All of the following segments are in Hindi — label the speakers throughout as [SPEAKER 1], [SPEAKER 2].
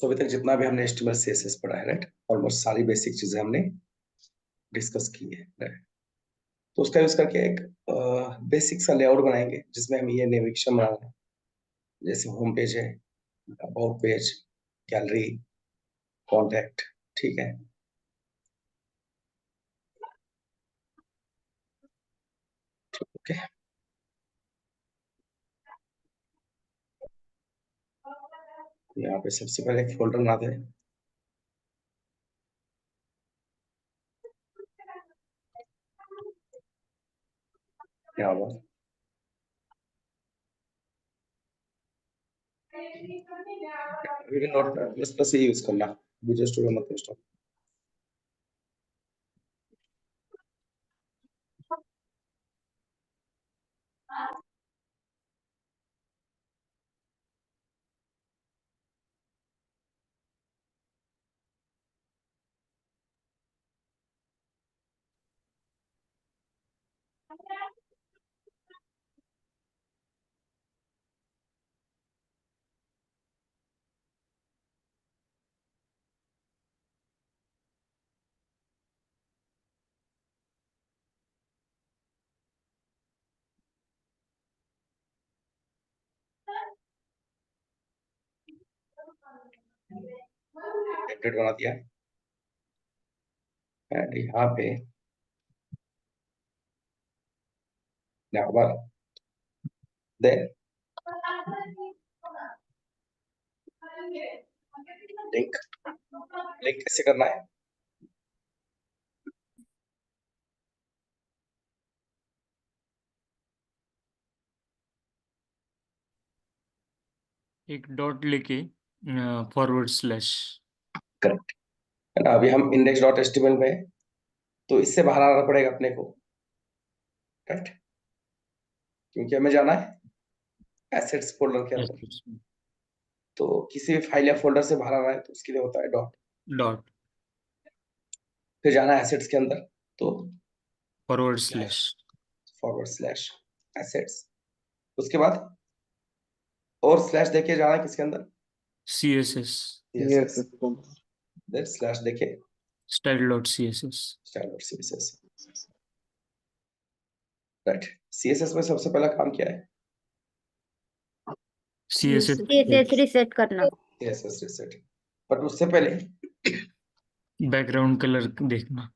[SPEAKER 1] तो अभी तक जितना भी हमने HTML CSS पढ़ा है, राइट, ऑलमोस्ट सारी बेसिक चीजें हमने डिस्कस की है, राइट। तो उसका यूज करके एक बेसिक सा लेआउट बनाएंगे जिसमें हम ये नेविगेशन बना रहे हैं, जैसे होम पेज है, अबाउट पेज, गैलरी, कॉन्टैक्ट, ठीक है। ओके, यहाँ पे सबसे पहले एक फोल्डर बनाते हैं। यहाँ पर नोट प्लस प्लस ही यूज करना, विजुअल स्टूडियो मत इंस्टॉल। टेम्पलेट बना दिया एंड यहाँ पे यहाँ पर देन लिंक, लिंक कैसे करना है?
[SPEAKER 2] एक डॉट लेके फॉरवर्ड स्लैश।
[SPEAKER 1] करेक्ट है ना। अभी हम index.html में हैं, तो इससे बाहर आना पड़ेगा अपने को, राइट, क्योंकि हमें जाना है एसेट्स फोल्डर के अंदर। तो किसी भी फाइल या फोल्डर से बाहर आना है तो उसके लिए होता है डॉट,
[SPEAKER 2] डॉट
[SPEAKER 1] फिर जाना है एसेट्स के अंदर, तो
[SPEAKER 2] forward slash
[SPEAKER 1] forward slash assets, उसके बाद और स्लैश देके जाना है किसके अंदर?
[SPEAKER 2] CSS
[SPEAKER 1] CSS, देन स्लैश देके
[SPEAKER 2] style dot CSS।
[SPEAKER 1] style.css, right. CSS में सबसे पहला काम क्या है?
[SPEAKER 2] CSS
[SPEAKER 3] रिसेट करना।
[SPEAKER 1] CSS रिसेट, बट उससे पहले
[SPEAKER 2] बैकग्राउंड कलर देखना।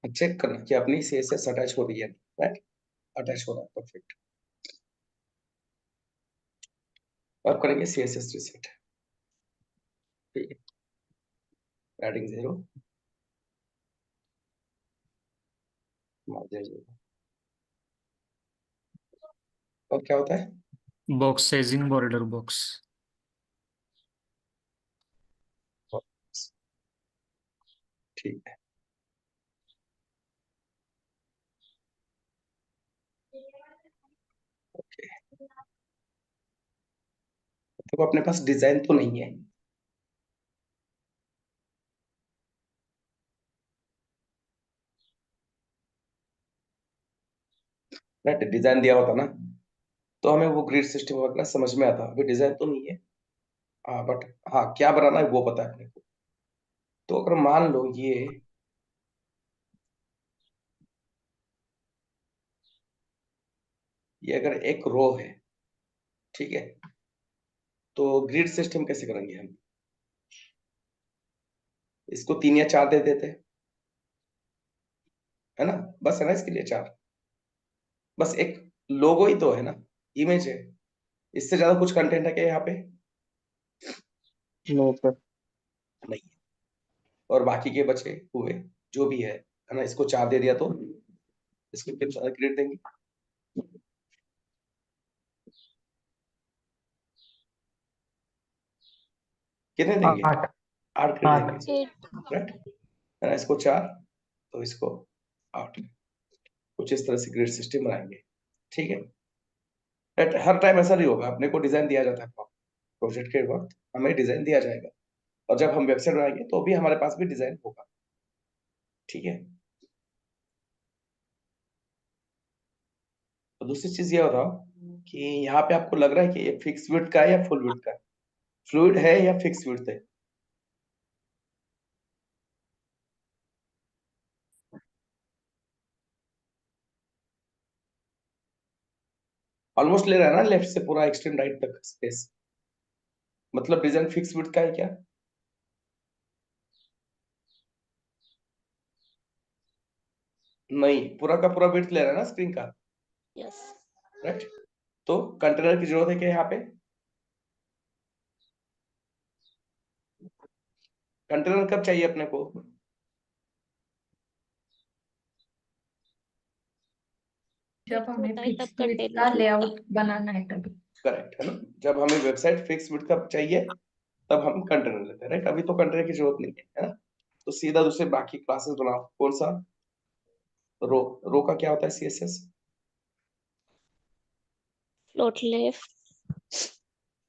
[SPEAKER 1] चेक करना कि अपनी CSS अटैच हो रही है, राइट, अटैच हो रहा है, परफेक्ट। अब करेंगे CSS रिसेट, ठीक है, एडिंग 0, मार्जिन 0। और क्या होता है?
[SPEAKER 2] Box sizing border box.
[SPEAKER 1] ठीक है, ओके। तो अपने पास डिजाइन तो नहीं है, राइट, डिजाइन दिया होता ना तो हमें वो ग्रिड सिस्टम वगैरह समझ में आता। अभी डिजाइन तो नहीं है, हाँ, बट हाँ क्या बनाना है वो पता है अपने को। तो अगर मान लो ये अगर एक रो है, ठीक है, तो ग्रिड सिस्टम कैसे करेंगे हम? इसको 3 या 4 दे देते हैं, है ना, बस है ना, इसके लिए 4, बस एक लोगो ही तो है ना, इमेज है, इससे ज्यादा कुछ कंटेंट है क्या यहाँ पे?
[SPEAKER 4] No sir.
[SPEAKER 1] नहीं। और बाकी के बचे हुए जो भी है ना, इसको 4 दे दिया तो इसको कितना ग्रेड देंगे? कितने देंगे?
[SPEAKER 4] 8
[SPEAKER 1] 8 ग्रेड
[SPEAKER 4] 8
[SPEAKER 1] देंगे, राइट, है ना। इसको 4 तो इसको 8, कुछ इस तरह से ग्रेड सिस्टम बनाएंगे, ठीक है। बट हर टाइम ऐसा नहीं होगा, अपने को डिजाइन दिया जाता है, प्रोजेक्ट के वक्त हमें डिजाइन दिया जाएगा, और जब हम वेबसाइट बनाएंगे तो भी हमारे पास भी डिजाइन होगा, ठीक है। तो दूसरी चीज ये बताओ कि यहाँ पे आपको लग रहा है कि ये फिक्स विड्थ का है या फुल विड्थ का है, फ्लूइड है या फिक्स विड्थ है? ऑलमोस्ट ले रहा है ना लेफ्ट से पूरा एक्सट्रीम राइट तक स्पेस, मतलब डिजाइन फिक्स विड्थ का है क्या? नहीं, पूरा का पूरा विड्थ ले रहा है ना स्क्रीन का,
[SPEAKER 3] यस।
[SPEAKER 1] राइट? तो कंटेनर की जरूरत है क्या यहाँ पे? कंटेनर कब चाहिए अपने को?
[SPEAKER 4] जब हमें
[SPEAKER 3] होता है
[SPEAKER 4] फिक्स
[SPEAKER 3] तब
[SPEAKER 4] विड्थ का
[SPEAKER 3] कंटेनर
[SPEAKER 4] लेआउट बनाना है तभी।
[SPEAKER 1] करेक्ट है ना, जब हमें वेबसाइट फिक्स विड्थ का चाहिए तब हम कंटेनर लेते हैं, राइट? अभी तो कंटेनर की जरूरत नहीं है ना? तो सीधा दूसरे बाकी क्लासेस बनाओ। कौन सा? रो। रो का क्या होता है CSS?
[SPEAKER 3] Float left,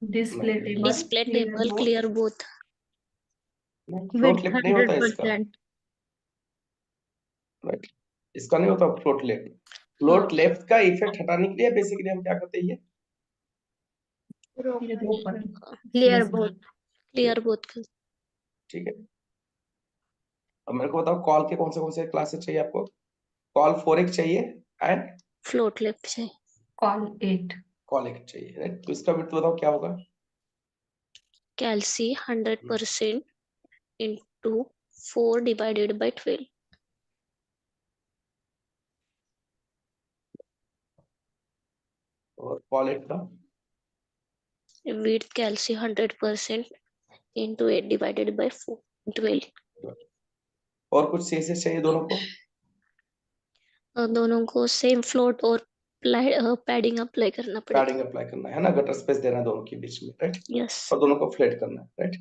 [SPEAKER 4] display table
[SPEAKER 3] display table, clear both.
[SPEAKER 1] Float left नहीं होता है इसका,
[SPEAKER 4] 100%।
[SPEAKER 1] राइट? इसका नहीं होता फ्लोट लेफ्ट। फ्लोट लेफ्ट का इफेक्ट हटाने के लिए बेसिकली हम क्या करते हैं, ये
[SPEAKER 4] क्लियर बोथ।
[SPEAKER 3] Clear both.
[SPEAKER 1] ठीक है। अब मेरे को बताओ कॉल के कौन से क्लासेस चाहिए आपको? कॉल 4 चाहिए एंड
[SPEAKER 3] फ्लोट लेफ्ट से
[SPEAKER 4] कॉल 8।
[SPEAKER 1] कॉल 1 चाहिए, राइट? तो इसका विड्थ बताओ क्या होगा?
[SPEAKER 3] कैल्सी 100% into 4 divided by 12।
[SPEAKER 1] और कॉल 8 का
[SPEAKER 3] विड्थ कैल्सी 100% into 8 divided by 4 12।
[SPEAKER 1] और कुछ सीएसएस चाहिए दोनों को?
[SPEAKER 3] दोनों को सेम फ्लोट और पैडिंग अप्लाई करना पड़ेगा।
[SPEAKER 1] पैडिंग अप्लाई करना है ना, गटर स्पेस देना है दोनों के बीच में, राइट?
[SPEAKER 3] यस।
[SPEAKER 1] और दोनों को फ्लैट करना है, राइट?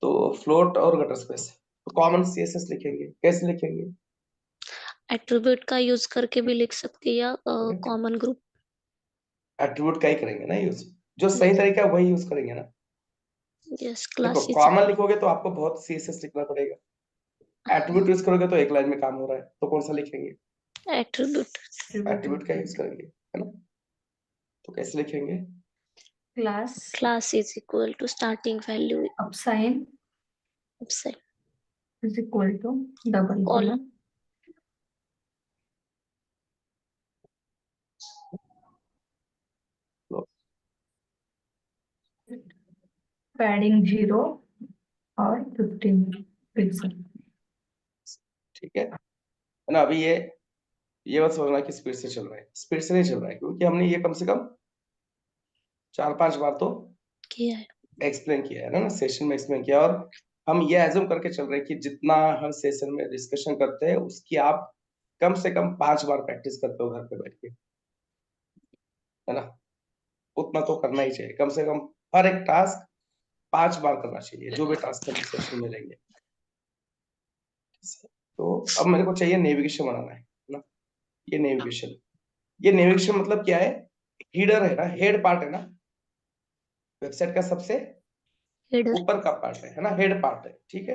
[SPEAKER 1] तो फ्लोट और गटर स्पेस, तो कॉमन सीएसएस लिखेंगे, कैसे लिखेंगे?
[SPEAKER 3] एट्रीब्यूट का यूज करके भी लिख सकते हैं या कॉमन ग्रुप।
[SPEAKER 1] एट्रीब्यूट का ही करेंगे ना यूज, जो सही तरीका है वही यूज करेंगे ना।
[SPEAKER 3] यस।
[SPEAKER 1] देखो
[SPEAKER 3] क्लासेस
[SPEAKER 1] कॉमन लिखोगे तो आपको बहुत सीएसएस लिखना पड़ेगा, एट्रीब्यूट यूज करोगे तो एक लाइन में काम हो रहा है, तो कौन सा लिखेंगे?
[SPEAKER 3] एट्रीब्यूट।
[SPEAKER 1] एट्रीब्यूट का यूज करेंगे, है ना? तो कैसे लिखेंगे?
[SPEAKER 3] Class is equal to starting value
[SPEAKER 4] अब sign is equal to double colon padding 0 और 15 पिक्सल।
[SPEAKER 1] ठीक है ना? अभी ये बात समझना कि स्पीड से चल रहा है, स्पीड से नहीं चल रहा है, क्योंकि हमने ये कम से कम 4-5 बार तो
[SPEAKER 3] किया है।
[SPEAKER 1] एक्सप्लेन किया है ना, सेशन में एक्सप्लेन किया। और हम ये एज्यूम करके चल रहे हैं कि जितना हम सेशन में डिस्कशन करते हैं उसकी आप कम से कम 5 बार प्रैक्टिस करते हो घर पे बैठ के, है ना? उतना तो करना ही चाहिए, कम से कम हर एक टास्क 5 बार करना चाहिए, जो भी टास्क हम सेशन में लेंगे। तो अब मेरे को चाहिए नेविगेशन बनाना है ना? ये नेविगेशन मतलब क्या है? हीडर है ना, हेड पार्ट है ना वेबसाइट का, सबसे
[SPEAKER 3] हेडर।
[SPEAKER 1] ऊपर का पार्ट है ना, हेड पार्ट है, ठीक है?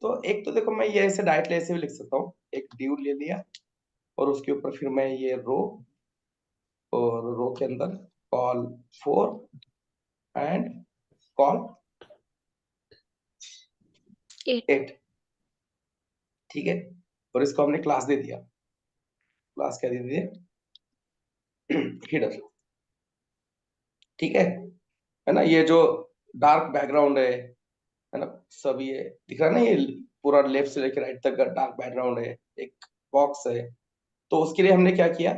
[SPEAKER 1] तो एक तो देखो मैं ये ऐसे डायरेक्टली ऐसे भी लिख सकता हूँ, एक ड्यू ले लिया और उसके ऊपर फिर मैं ये रो, और रो के अंदर कॉल 4 एंड कॉल 8, ठीक है? और इसको हमने क्लास दे दिया, क्लास क्या दे दिया? हिडर, ठीक है ना? ये जो डार्क बैकग्राउंड है ना, सब ये दिख रहा है ना, ये पूरा लेफ्ट से लेकर राइट तक का डार्क बैकग्राउंड है, एक बॉक्स है। तो उसके लिए हमने क्या किया,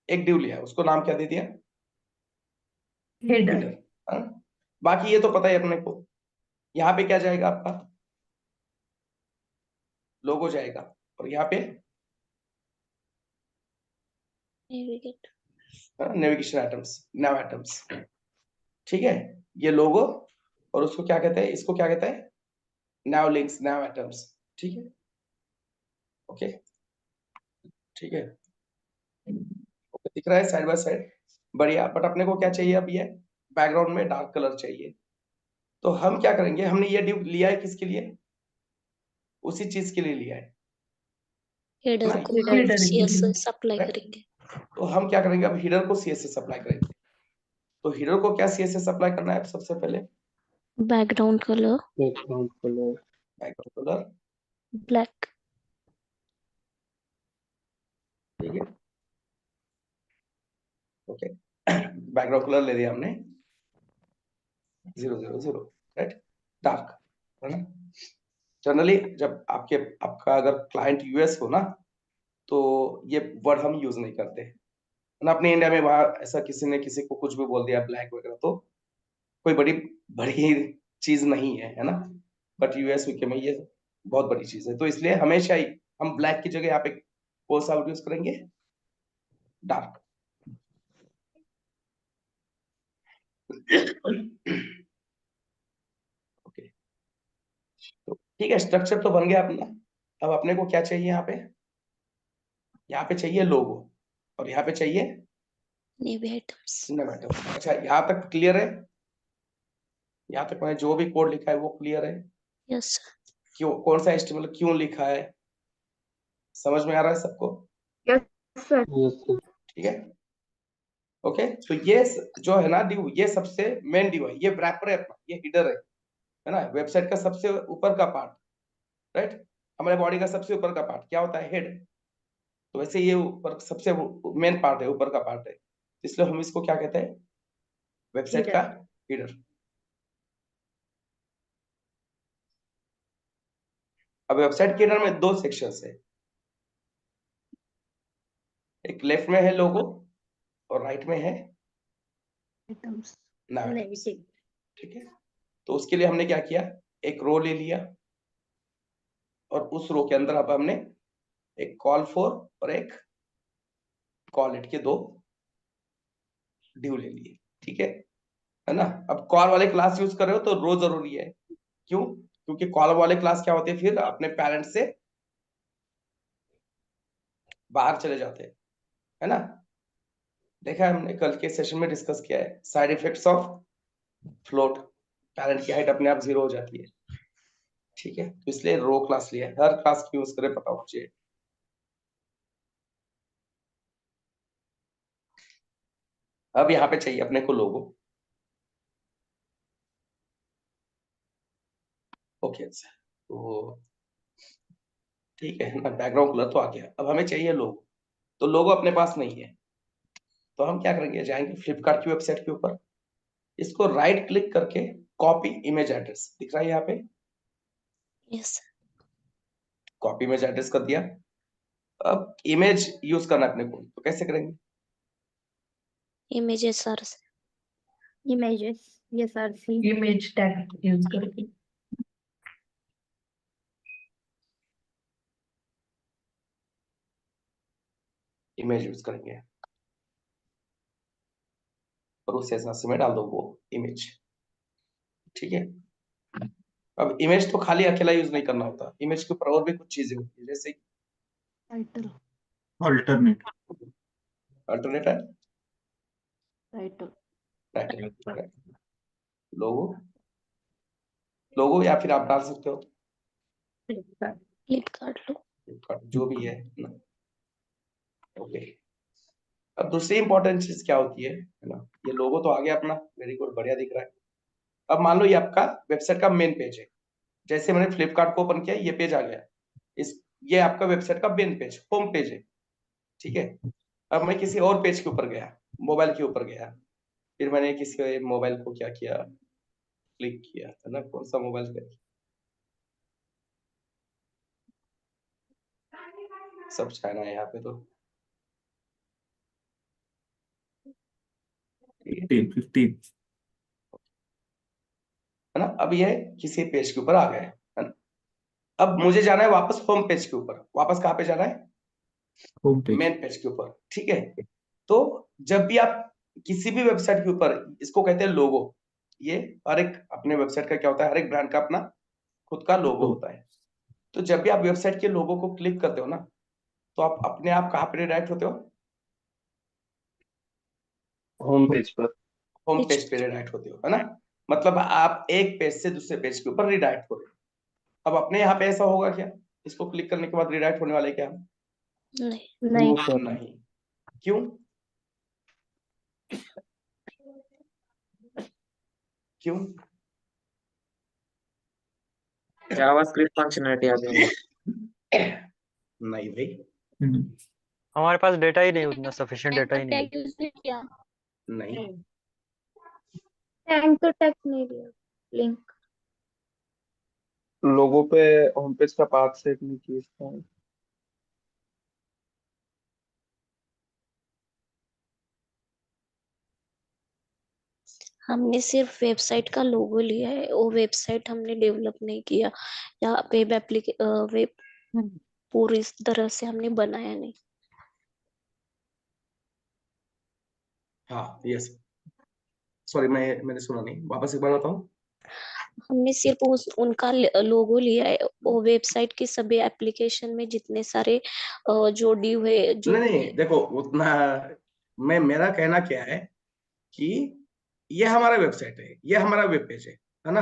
[SPEAKER 1] एक ड्यू लिया, उसको नाम क्या दे दिया?
[SPEAKER 4] हेडर।
[SPEAKER 1] हाँ? बाकी ये तो पता है अपने को। यहाँ पे क्या जाएगा आपका? लोगो जाएगा, और यहाँ पे
[SPEAKER 3] नेविगेट।
[SPEAKER 1] नेविगेशन आइटम्स, नैव आइटम्स, ठीक है? ये लोगो, और उसको क्या कहते हैं, इसको क्या कहते हैं? नैव लिंक्स, नैव आइटम्स, ठीक है? ओके, ठीक है? ओके, दिख रहा है साइड बाय साइड, बढ़िया। बट अपने को क्या चाहिए अब, ये बैकग्राउंड में डार्क कलर चाहिए। तो हम क्या करेंगे, हमने ये डिव लिया है किसके लिए? उसी चीज के लिए लिया है
[SPEAKER 3] हेडर
[SPEAKER 1] ना,
[SPEAKER 3] को
[SPEAKER 4] हेडर
[SPEAKER 3] सीएसएस अप्लाई
[SPEAKER 1] right?
[SPEAKER 3] करेंगे।
[SPEAKER 1] तो हम क्या करेंगे, अब हीडर को CSS अप्लाई करेंगे। तो हीडर को क्या CSS अप्लाई करना है सबसे पहले,
[SPEAKER 3] background colour
[SPEAKER 1] background colour
[SPEAKER 3] black.
[SPEAKER 1] ठीक है, ओके। बैकग्राउंड कलर ले लिया हमने 000, राइट, डार्क, है ना। जनरली जब आपका अगर क्लाइंट यूएस हो ना, तो ये वर्ड हम यूज नहीं करते है ना। अपने इंडिया में वहां ऐसा किसी ने किसी को कुछ भी बोल दिया ब्लैक वगैरह, तो कोई बड़ी बड़ी चीज नहीं है ना। बट यूएस यूके में ये बहुत बड़ी चीज है, तो इसलिए हमेशा ही हम ब्लैक की जगह यहाँ पे कौन सा यूज करेंगे, डार्क। ओके, तो ठीक है, स्ट्रक्चर तो बन गया अपना। अब अपने को क्या चाहिए, यहाँ पे चाहिए लोगो, और यहाँ पे चाहिए
[SPEAKER 3] नेवी आइटम्स।
[SPEAKER 1] सिनेमैटिक। अच्छा, यहाँ तक क्लियर है? यहाँ तक मैंने जो भी कोड लिखा है वो क्लियर है?
[SPEAKER 3] यस
[SPEAKER 1] क्यों, कौन सा HTML क्यों लिखा है, समझ में आ रहा है सबको?
[SPEAKER 4] Yes sir.
[SPEAKER 1] ठीक है, ओके। तो ये जो है ना डिव, ये सबसे मेन डिव है, ये wrapper है अपना, ये header है ना। वेबसाइट का सबसे ऊपर का पार्ट, राइट। हमारे बॉडी का सबसे ऊपर का पार्ट क्या होता है, हेड। तो वैसे ये ऊपर सबसे मेन पार्ट है, ऊपर का पार्ट है, इसलिए हम इसको क्या कहते हैं, वेबसाइट का header। अब वेबसाइट के हेडर में दो सेक्शंस है, एक लेफ्ट में है लोगो और राइट में है नाविगेशन। ठीक है, तो उसके लिए हमने क्या किया, एक रो ले लिया, और उस रो के अंदर अब हमने एक कॉल फॉर और एक कॉल इट के दो ड्यू ले लिए। ठीक है ना। अब कॉल वाले क्लास यूज कर रहे हो तो रो जरूरी है, क्यों, क्योंकि कॉल वाले क्लास क्या होते हैं, फिर अपने पेरेंट से बाहर चले जाते हैं, है ना। देखा है हमने कल के सेशन में डिस्कस किया है, side effects of float, parent की हाइट अपने आप 0 हो जाती है। ठीक है, तो इसलिए रो क्लास लिया है, हर क्लास की यूज करे पता होना चाहिए। अब यहाँ पे चाहिए अपने को लोगो। ओके, तो ठीक है ना, बैकग्राउंड कलर तो आ गया, अब हमें चाहिए लोगो। तो लोगो अपने पास नहीं है, तो हम क्या करेंगे, जाएंगे फ्लिपकार्ट की वेबसाइट के ऊपर, इसको राइट क्लिक करके कॉपी इमेज एड्रेस, दिख रहा है यहाँ पे,
[SPEAKER 3] यस
[SPEAKER 1] कॉपी इमेज एड्रेस कर दिया। अब इमेज यूज करना है अपने को, तो कैसे करेंगे,
[SPEAKER 3] इमेजेस सर
[SPEAKER 4] इमेजेस, ये सर सी इमेज टैग यूज करके।
[SPEAKER 1] इमेज यूज करेंगे और उस एसएस में डाल दो वो इमेज। ठीक है, अब इमेज तो खाली अकेला यूज नहीं करना होता, इमेज के ऊपर और भी कुछ चीजें होती है, जैसे
[SPEAKER 4] टाइटल,
[SPEAKER 2] अल्टरनेट
[SPEAKER 1] अल्टरनेट है,
[SPEAKER 4] टाइटल,
[SPEAKER 1] टाइटल, लोगो, लोगो या फिर आप डाल सकते हो
[SPEAKER 3] फ्लिपकार्ट लो।
[SPEAKER 1] जो भी है ना। ओके, अब दूसरी इंपॉर्टेंट चीज क्या होती है ना, ये लोगो तो आ गया अपना, वेरी गुड, बढ़िया दिख रहा है। अब मान लो ये आपका वेबसाइट का मेन पेज है, जैसे मैंने फ्लिपकार्ट को ओपन किया ये पेज आ गया, ये आपका वेबसाइट का मेन पेज, होम पेज है। ठीक है, अब मैं किसी और पेज के ऊपर गया, मोबाइल के ऊपर गया, फिर मैंने किसी मोबाइल को क्या किया, क्लिक किया, है ना, कौन सा मोबाइल का, सब चाइना है यहाँ पे तो।
[SPEAKER 2] 15
[SPEAKER 1] है ना, अब ये किसी पेज के ऊपर आ गए, है ना। अब मुझे जाना है वापस होम पेज के ऊपर, वापस कहाँ पे जाना है,
[SPEAKER 2] होम पेज।
[SPEAKER 1] मेन पेज के ऊपर। ठीक है, तो जब भी आप किसी भी वेबसाइट के ऊपर, इसको कहते हैं लोगो, ये हर एक अपने वेबसाइट का क्या होता है, हर एक ब्रांड का अपना खुद का लोगो होता है। तो जब भी आप वेबसाइट के लोगो को क्लिक करते हो ना, तो आप अपने आप कहाँ पे रिडायरेक्ट होते हो,
[SPEAKER 2] होम पेज पर।
[SPEAKER 1] होम पेज पे रिडायरेक्ट होते हो, है ना। मतलब आप एक पेज से दूसरे पेज के ऊपर रिडायरेक्ट हो रहे हो। अब अपने यहाँ पे ऐसा होगा क्या, इसको क्लिक करने के बाद रिडायरेक्ट होने वाले क्या,
[SPEAKER 3] नहीं
[SPEAKER 4] नहीं
[SPEAKER 1] नहीं, क्यों? क्यों?
[SPEAKER 5] जावास्क्रिप्ट फंक्शनलिटी आ गई।
[SPEAKER 1] नहीं भाई,
[SPEAKER 6] हमारे पास डेटा ही नहीं, उतना सफिशिएंट डेटा ही
[SPEAKER 3] एंकर
[SPEAKER 6] नहीं है।
[SPEAKER 3] टैग यूज नहीं किया।
[SPEAKER 1] नहीं।
[SPEAKER 4] एंकर टैग नहीं दिया, लिंक।
[SPEAKER 2] लोगों पे होम पेज का पाथ सेट नहीं किया इसका।
[SPEAKER 3] हमने सिर्फ वेबसाइट का लोगो लिया है, वो वेबसाइट हमने डेवलप नहीं किया, या वेब पूरी इस तरह से हमने बनाया नहीं।
[SPEAKER 1] हाँ, यस, सॉरी मैंने सुना नहीं, वापस एक बार बताऊं।
[SPEAKER 3] हमने सिर्फ उनका लोगो लिया है, वो वेबसाइट की सभी एप्लीकेशन में जितने सारे जोड़ी हुए जो
[SPEAKER 1] नहीं, देखो उतना, मेरा कहना क्या है कि ये हमारा वेबसाइट है, ये हमारा वेब पेज है ना,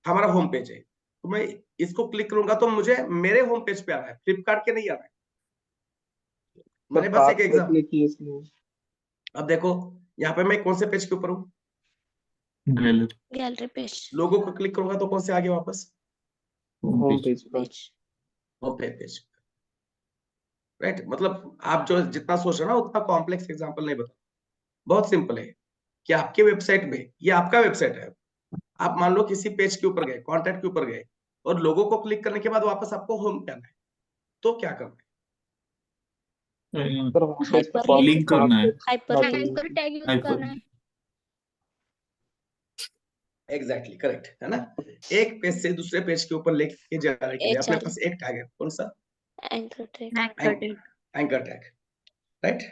[SPEAKER 1] हमारा होम पेज है, तो मैं इसको क्लिक करूंगा तो मुझे मेरे होम पेज पे आ रहा है, फ्लिपकार्ट के नहीं आ रहा है। मैंने बस एक एग्जाम,
[SPEAKER 2] नहीं किया इसलिए।
[SPEAKER 1] अब देखो यहाँ पे मैं कौन से पेज के ऊपर हूँ,
[SPEAKER 3] गैलरी पेज,
[SPEAKER 1] लोगो को क्लिक करूंगा तो कौन से आगे वापस
[SPEAKER 2] होम पेज पर।
[SPEAKER 3] पेज।
[SPEAKER 1] Home page, right. मतलब आप जो जितना सोच रहे हो ना उतना कॉम्प्लेक्स एग्जांपल नहीं बता, बहुत सिंपल है कि आपके वेबसाइट में, ये आपका वेबसाइट है, आप मान लो किसी पेज के ऊपर गए, कॉन्टेक्ट के ऊपर गए, और लोगों को क्लिक करने के बाद वापस आपको होम पे आना है, तो क्या करना है?
[SPEAKER 2] सर होम पेज पे
[SPEAKER 3] हाइपरलिंक
[SPEAKER 2] लिंक करना है।
[SPEAKER 3] हाइपरलिंक
[SPEAKER 2] हाँ,
[SPEAKER 3] एंकर टैग यूज
[SPEAKER 2] हाइपर-
[SPEAKER 3] करना है।
[SPEAKER 1] एग्जैक्टली करेक्ट है ना। एक पेज से दूसरे पेज के ऊपर लेके जाने के लिए अपने
[SPEAKER 3] HRM
[SPEAKER 1] पास एक टैग है, कौन सा?
[SPEAKER 3] Anchor tag.
[SPEAKER 1] Anchor tag, right.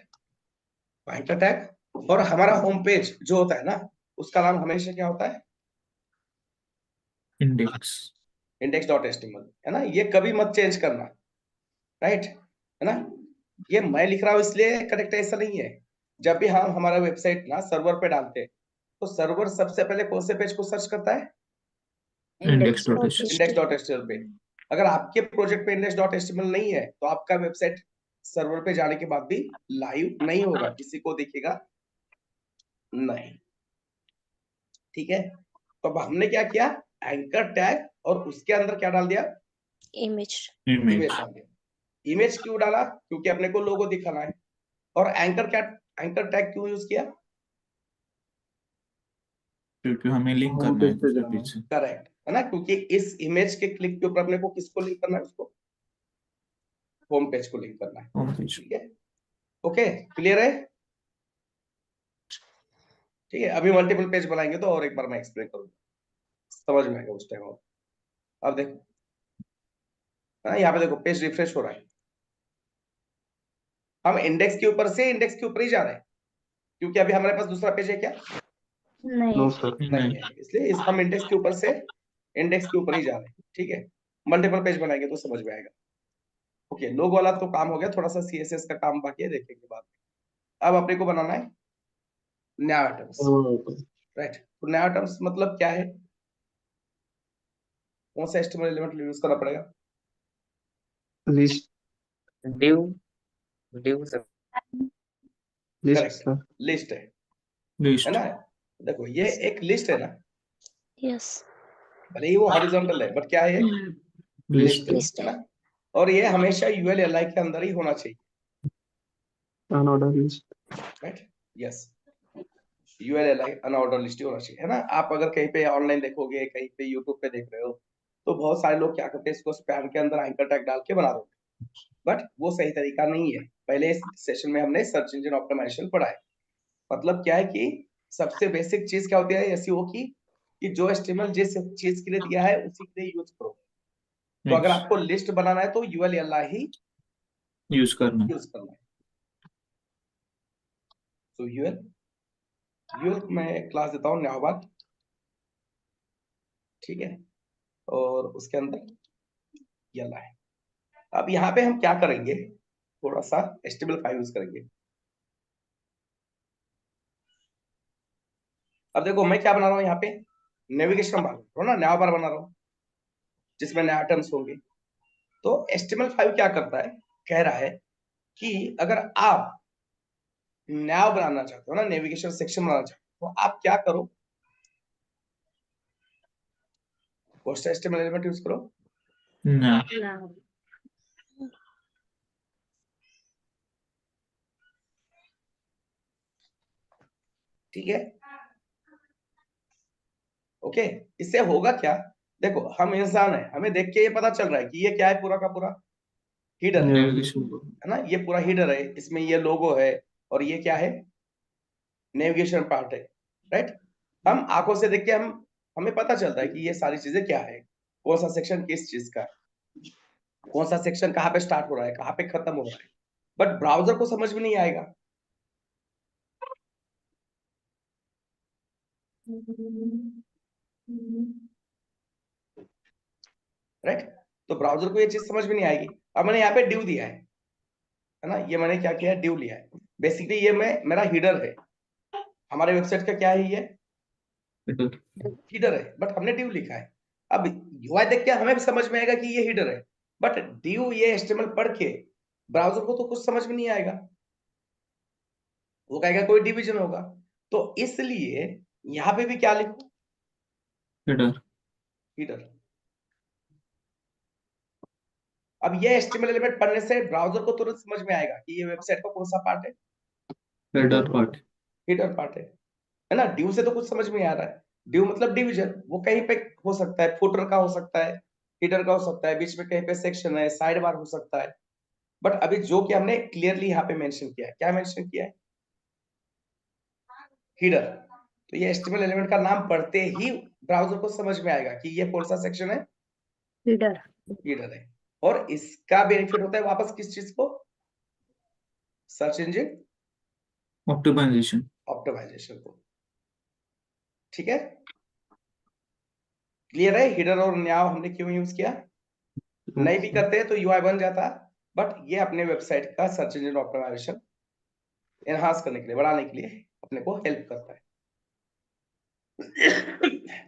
[SPEAKER 1] Anchor tag. और हमारा होम पेज जो होता है ना, उसका नाम हमेशा क्या होता है?
[SPEAKER 2] इंडेक्स।
[SPEAKER 1] index.html, है ना। ये कभी मत चेंज करना, राइट, है ना। ये मैं लिख रहा हूं इसलिए करेक्ट, ऐसा नहीं है। जब भी हम हमारा वेबसाइट ना सर्वर पे डालते हैं, तो सर्वर सबसे पहले कौन से पेज को सर्च करता है? index.html पे। अगर आपके प्रोजेक्ट पे index.html नहीं है तो आपका वेबसाइट सर्वर पे जाने के बाद भी लाइव नहीं होगा, किसी को दिखेगा नहीं, ठीक है। तो अब हमने क्या किया, एंकर टैग, और उसके अंदर क्या डाल दिया?
[SPEAKER 3] इमेज।
[SPEAKER 1] इमेज डाल दिया। इमेज क्यों डाला? क्योंकि अपने को लोगो दिखाना है। और एंकर टैग क्यों यूज किया?
[SPEAKER 2] क्योंकि हमें लिंक करना है दूसरे पेज से।
[SPEAKER 1] करेक्ट है ना, क्योंकि इस इमेज के क्लिक के ऊपर अपने को किसको लिंक करना है? उसको होम पेज को लिंक करना है,
[SPEAKER 2] होम पेज।
[SPEAKER 1] ठीक है। ओके, क्लियर है? ठीक है, अभी मल्टीपल पेज बनाएंगे तो और एक बार मैं एक्सप्लेन करूंगा, समझ में आएगा उस टाइम। और अब देखो, हाँ यहाँ पे देखो पेज रिफ्रेश हो रहा है, हम इंडेक्स के ऊपर से इंडेक्स के ऊपर ही जा रहे हैं, क्योंकि अभी हमारे पास दूसरा पेज है क्या?
[SPEAKER 4] नहीं,
[SPEAKER 1] नहीं है, इसलिए हम इंडेक्स के ऊपर से इंडेक्स के ऊपर ही जा रहे हैं, ठीक है। मल्टीपल पेज बनाएंगे तो समझ में आएगा। ओके, लोगो वाला तो काम हो गया, थोड़ा सा सीएसएस का काम बाकी है, देखेंगे बाद में। अब अपने को बनाना है नया आइटम्स, राइट। तो नया आइटम्स मतलब क्या है? कौन सा एचटीएमएल एलिमेंट यूज करना पड़ेगा?
[SPEAKER 2] लिस्ट।
[SPEAKER 5] डिव डिव सब
[SPEAKER 1] करेक्ट, लिस्ट है
[SPEAKER 2] लिस्ट।
[SPEAKER 1] ना। देखो ये एक लिस्ट है ना,
[SPEAKER 3] यस,
[SPEAKER 1] भले ही वो हॉरिजॉन्टल है, बट क्या है?
[SPEAKER 2] लिस्ट
[SPEAKER 3] लिस्ट
[SPEAKER 1] है
[SPEAKER 3] है।
[SPEAKER 1] ना। और ये हमेशा यूएल एलआई के अंदर ही होना चाहिए,
[SPEAKER 2] unordered list.
[SPEAKER 1] Right, yes. UL LI unordered list होना चाहिए, है ना। आप अगर कहीं पे ऑनलाइन देखोगे, कहीं पे यूट्यूब पे देख रहे हो, तो बहुत सारे लोग क्या करते हैं, इसको स्पैम के अंदर एंकर टैग डाल के बना देते, बट वो सही तरीका नहीं है। पहले इस सेशन में हमने सर्च इंजन ऑप्टिमाइजेशन पढ़ा है। मतलब क्या है कि सबसे बेसिक चीज क्या होती है एसईओ की, कि जो एचटीएमएल जिस चीज के लिए दिया है उसी के लिए यूज करो। तो अगर आपको लिस्ट बनाना है तो यूएल एलआई ही
[SPEAKER 2] यूज करना
[SPEAKER 1] है। तो यूएल मैं क्लास देता हूँ न्यावाद, ठीक है, और उसके अंदर एलआई। अब यहाँ पे हम क्या करेंगे, थोड़ा सा HTML5 यूज करेंगे। अब देखो मैं क्या बना रहा हूँ यहाँ पे, नेविगेशन बार हो ना, नया बार बना रहा हूँ जिसमें नया आइटम्स होंगे। तो HTML5 क्या करता है, कह रहा है कि अगर आप nav बनाना चाहते हो ना, नेविगेशन सेक्शन बनाना चाहते हो, तो आप क्या करो, पोस्ट HTML एलिमेंट यूज करो।
[SPEAKER 2] ना
[SPEAKER 4] Now.
[SPEAKER 1] ठीक है, ओके। इससे होगा क्या, देखो हम इंसान है, हमें देख के ये पता चल रहा है कि ये क्या है, पूरा का पूरा हीडर है
[SPEAKER 2] नेविगेशन
[SPEAKER 1] ना, ये पूरा हीडर है, इसमें ये लोगो है और ये क्या है, नेविगेशन पार्ट है, राइट। हम आंखों से देख के हमें पता चलता है कि ये सारी चीजें क्या है, कौन सा सेक्शन किस चीज का, कौन सा सेक्शन कहाँ पे स्टार्ट हो रहा है, कहाँ पे खत्म हो रहा है, बट ब्राउजर को समझ में नहीं आएगा। राइट, तो ब्राउजर को ये चीज समझ में नहीं आएगी। अब मैंने यहाँ पे div दिया है ना, ये मैंने क्या किया है, div लिया है। बेसिकली ये मेरा हीडर है, हमारे वेबसाइट का क्या है, ये हीडर है, बट हमने div लिखा है। अब UI देख के हमें भी समझ में आएगा कि ये हीडर है, बट div ये HTML पढ़ के ब्राउजर को तो कुछ समझ में नहीं आएगा, वो कहेगा कोई डिवीजन होगा। तो इसलिए यहाँ पे भी क्या लिखो,
[SPEAKER 2] हेडर
[SPEAKER 1] हीडर। अब ये HTML एलिमेंट पढ़ने से ब्राउजर को तुरंत समझ में आएगा कि ये वेबसाइट का कौन सा पार्ट है,
[SPEAKER 2] हेडर पार्ट
[SPEAKER 1] हीडर पार्ट है ना। div से तो कुछ समझ में नहीं आ रहा है, div मतलब डिवीजन, वो कहीं पे हो सकता है, फुटर का हो सकता है, हीडर का हो सकता है, बीच में कहीं पे सेक्शन है, साइड बार हो सकता है। बट अभी जो कि हमने क्लियरली यहाँ पे मेंशन किया है, क्या मेंशन किया है, हीडर। तो ये HTML एलिमेंट का नाम पढ़ते ही ब्राउजर को समझ में आएगा कि ये कौन सा सेक्शन है,
[SPEAKER 4] Reader.
[SPEAKER 1] हीडर है। और इसका बेनिफिट होता है वापस किस चीज को, सर्च इंजन
[SPEAKER 2] ऑप्टिमाइजेशन
[SPEAKER 1] ऑप्टिमाइजेशन को। ठीक है, क्लियर है, हीडर और न्याव हमने क्यों यूज किया, नहीं भी करते हैं तो UI बन जाता, बट ये अपने वेबसाइट का सर्च इंजन ऑप्टिमाइजेशन एनहांस करने के लिए, बढ़ाने के लिए अपने को हेल्प करता है।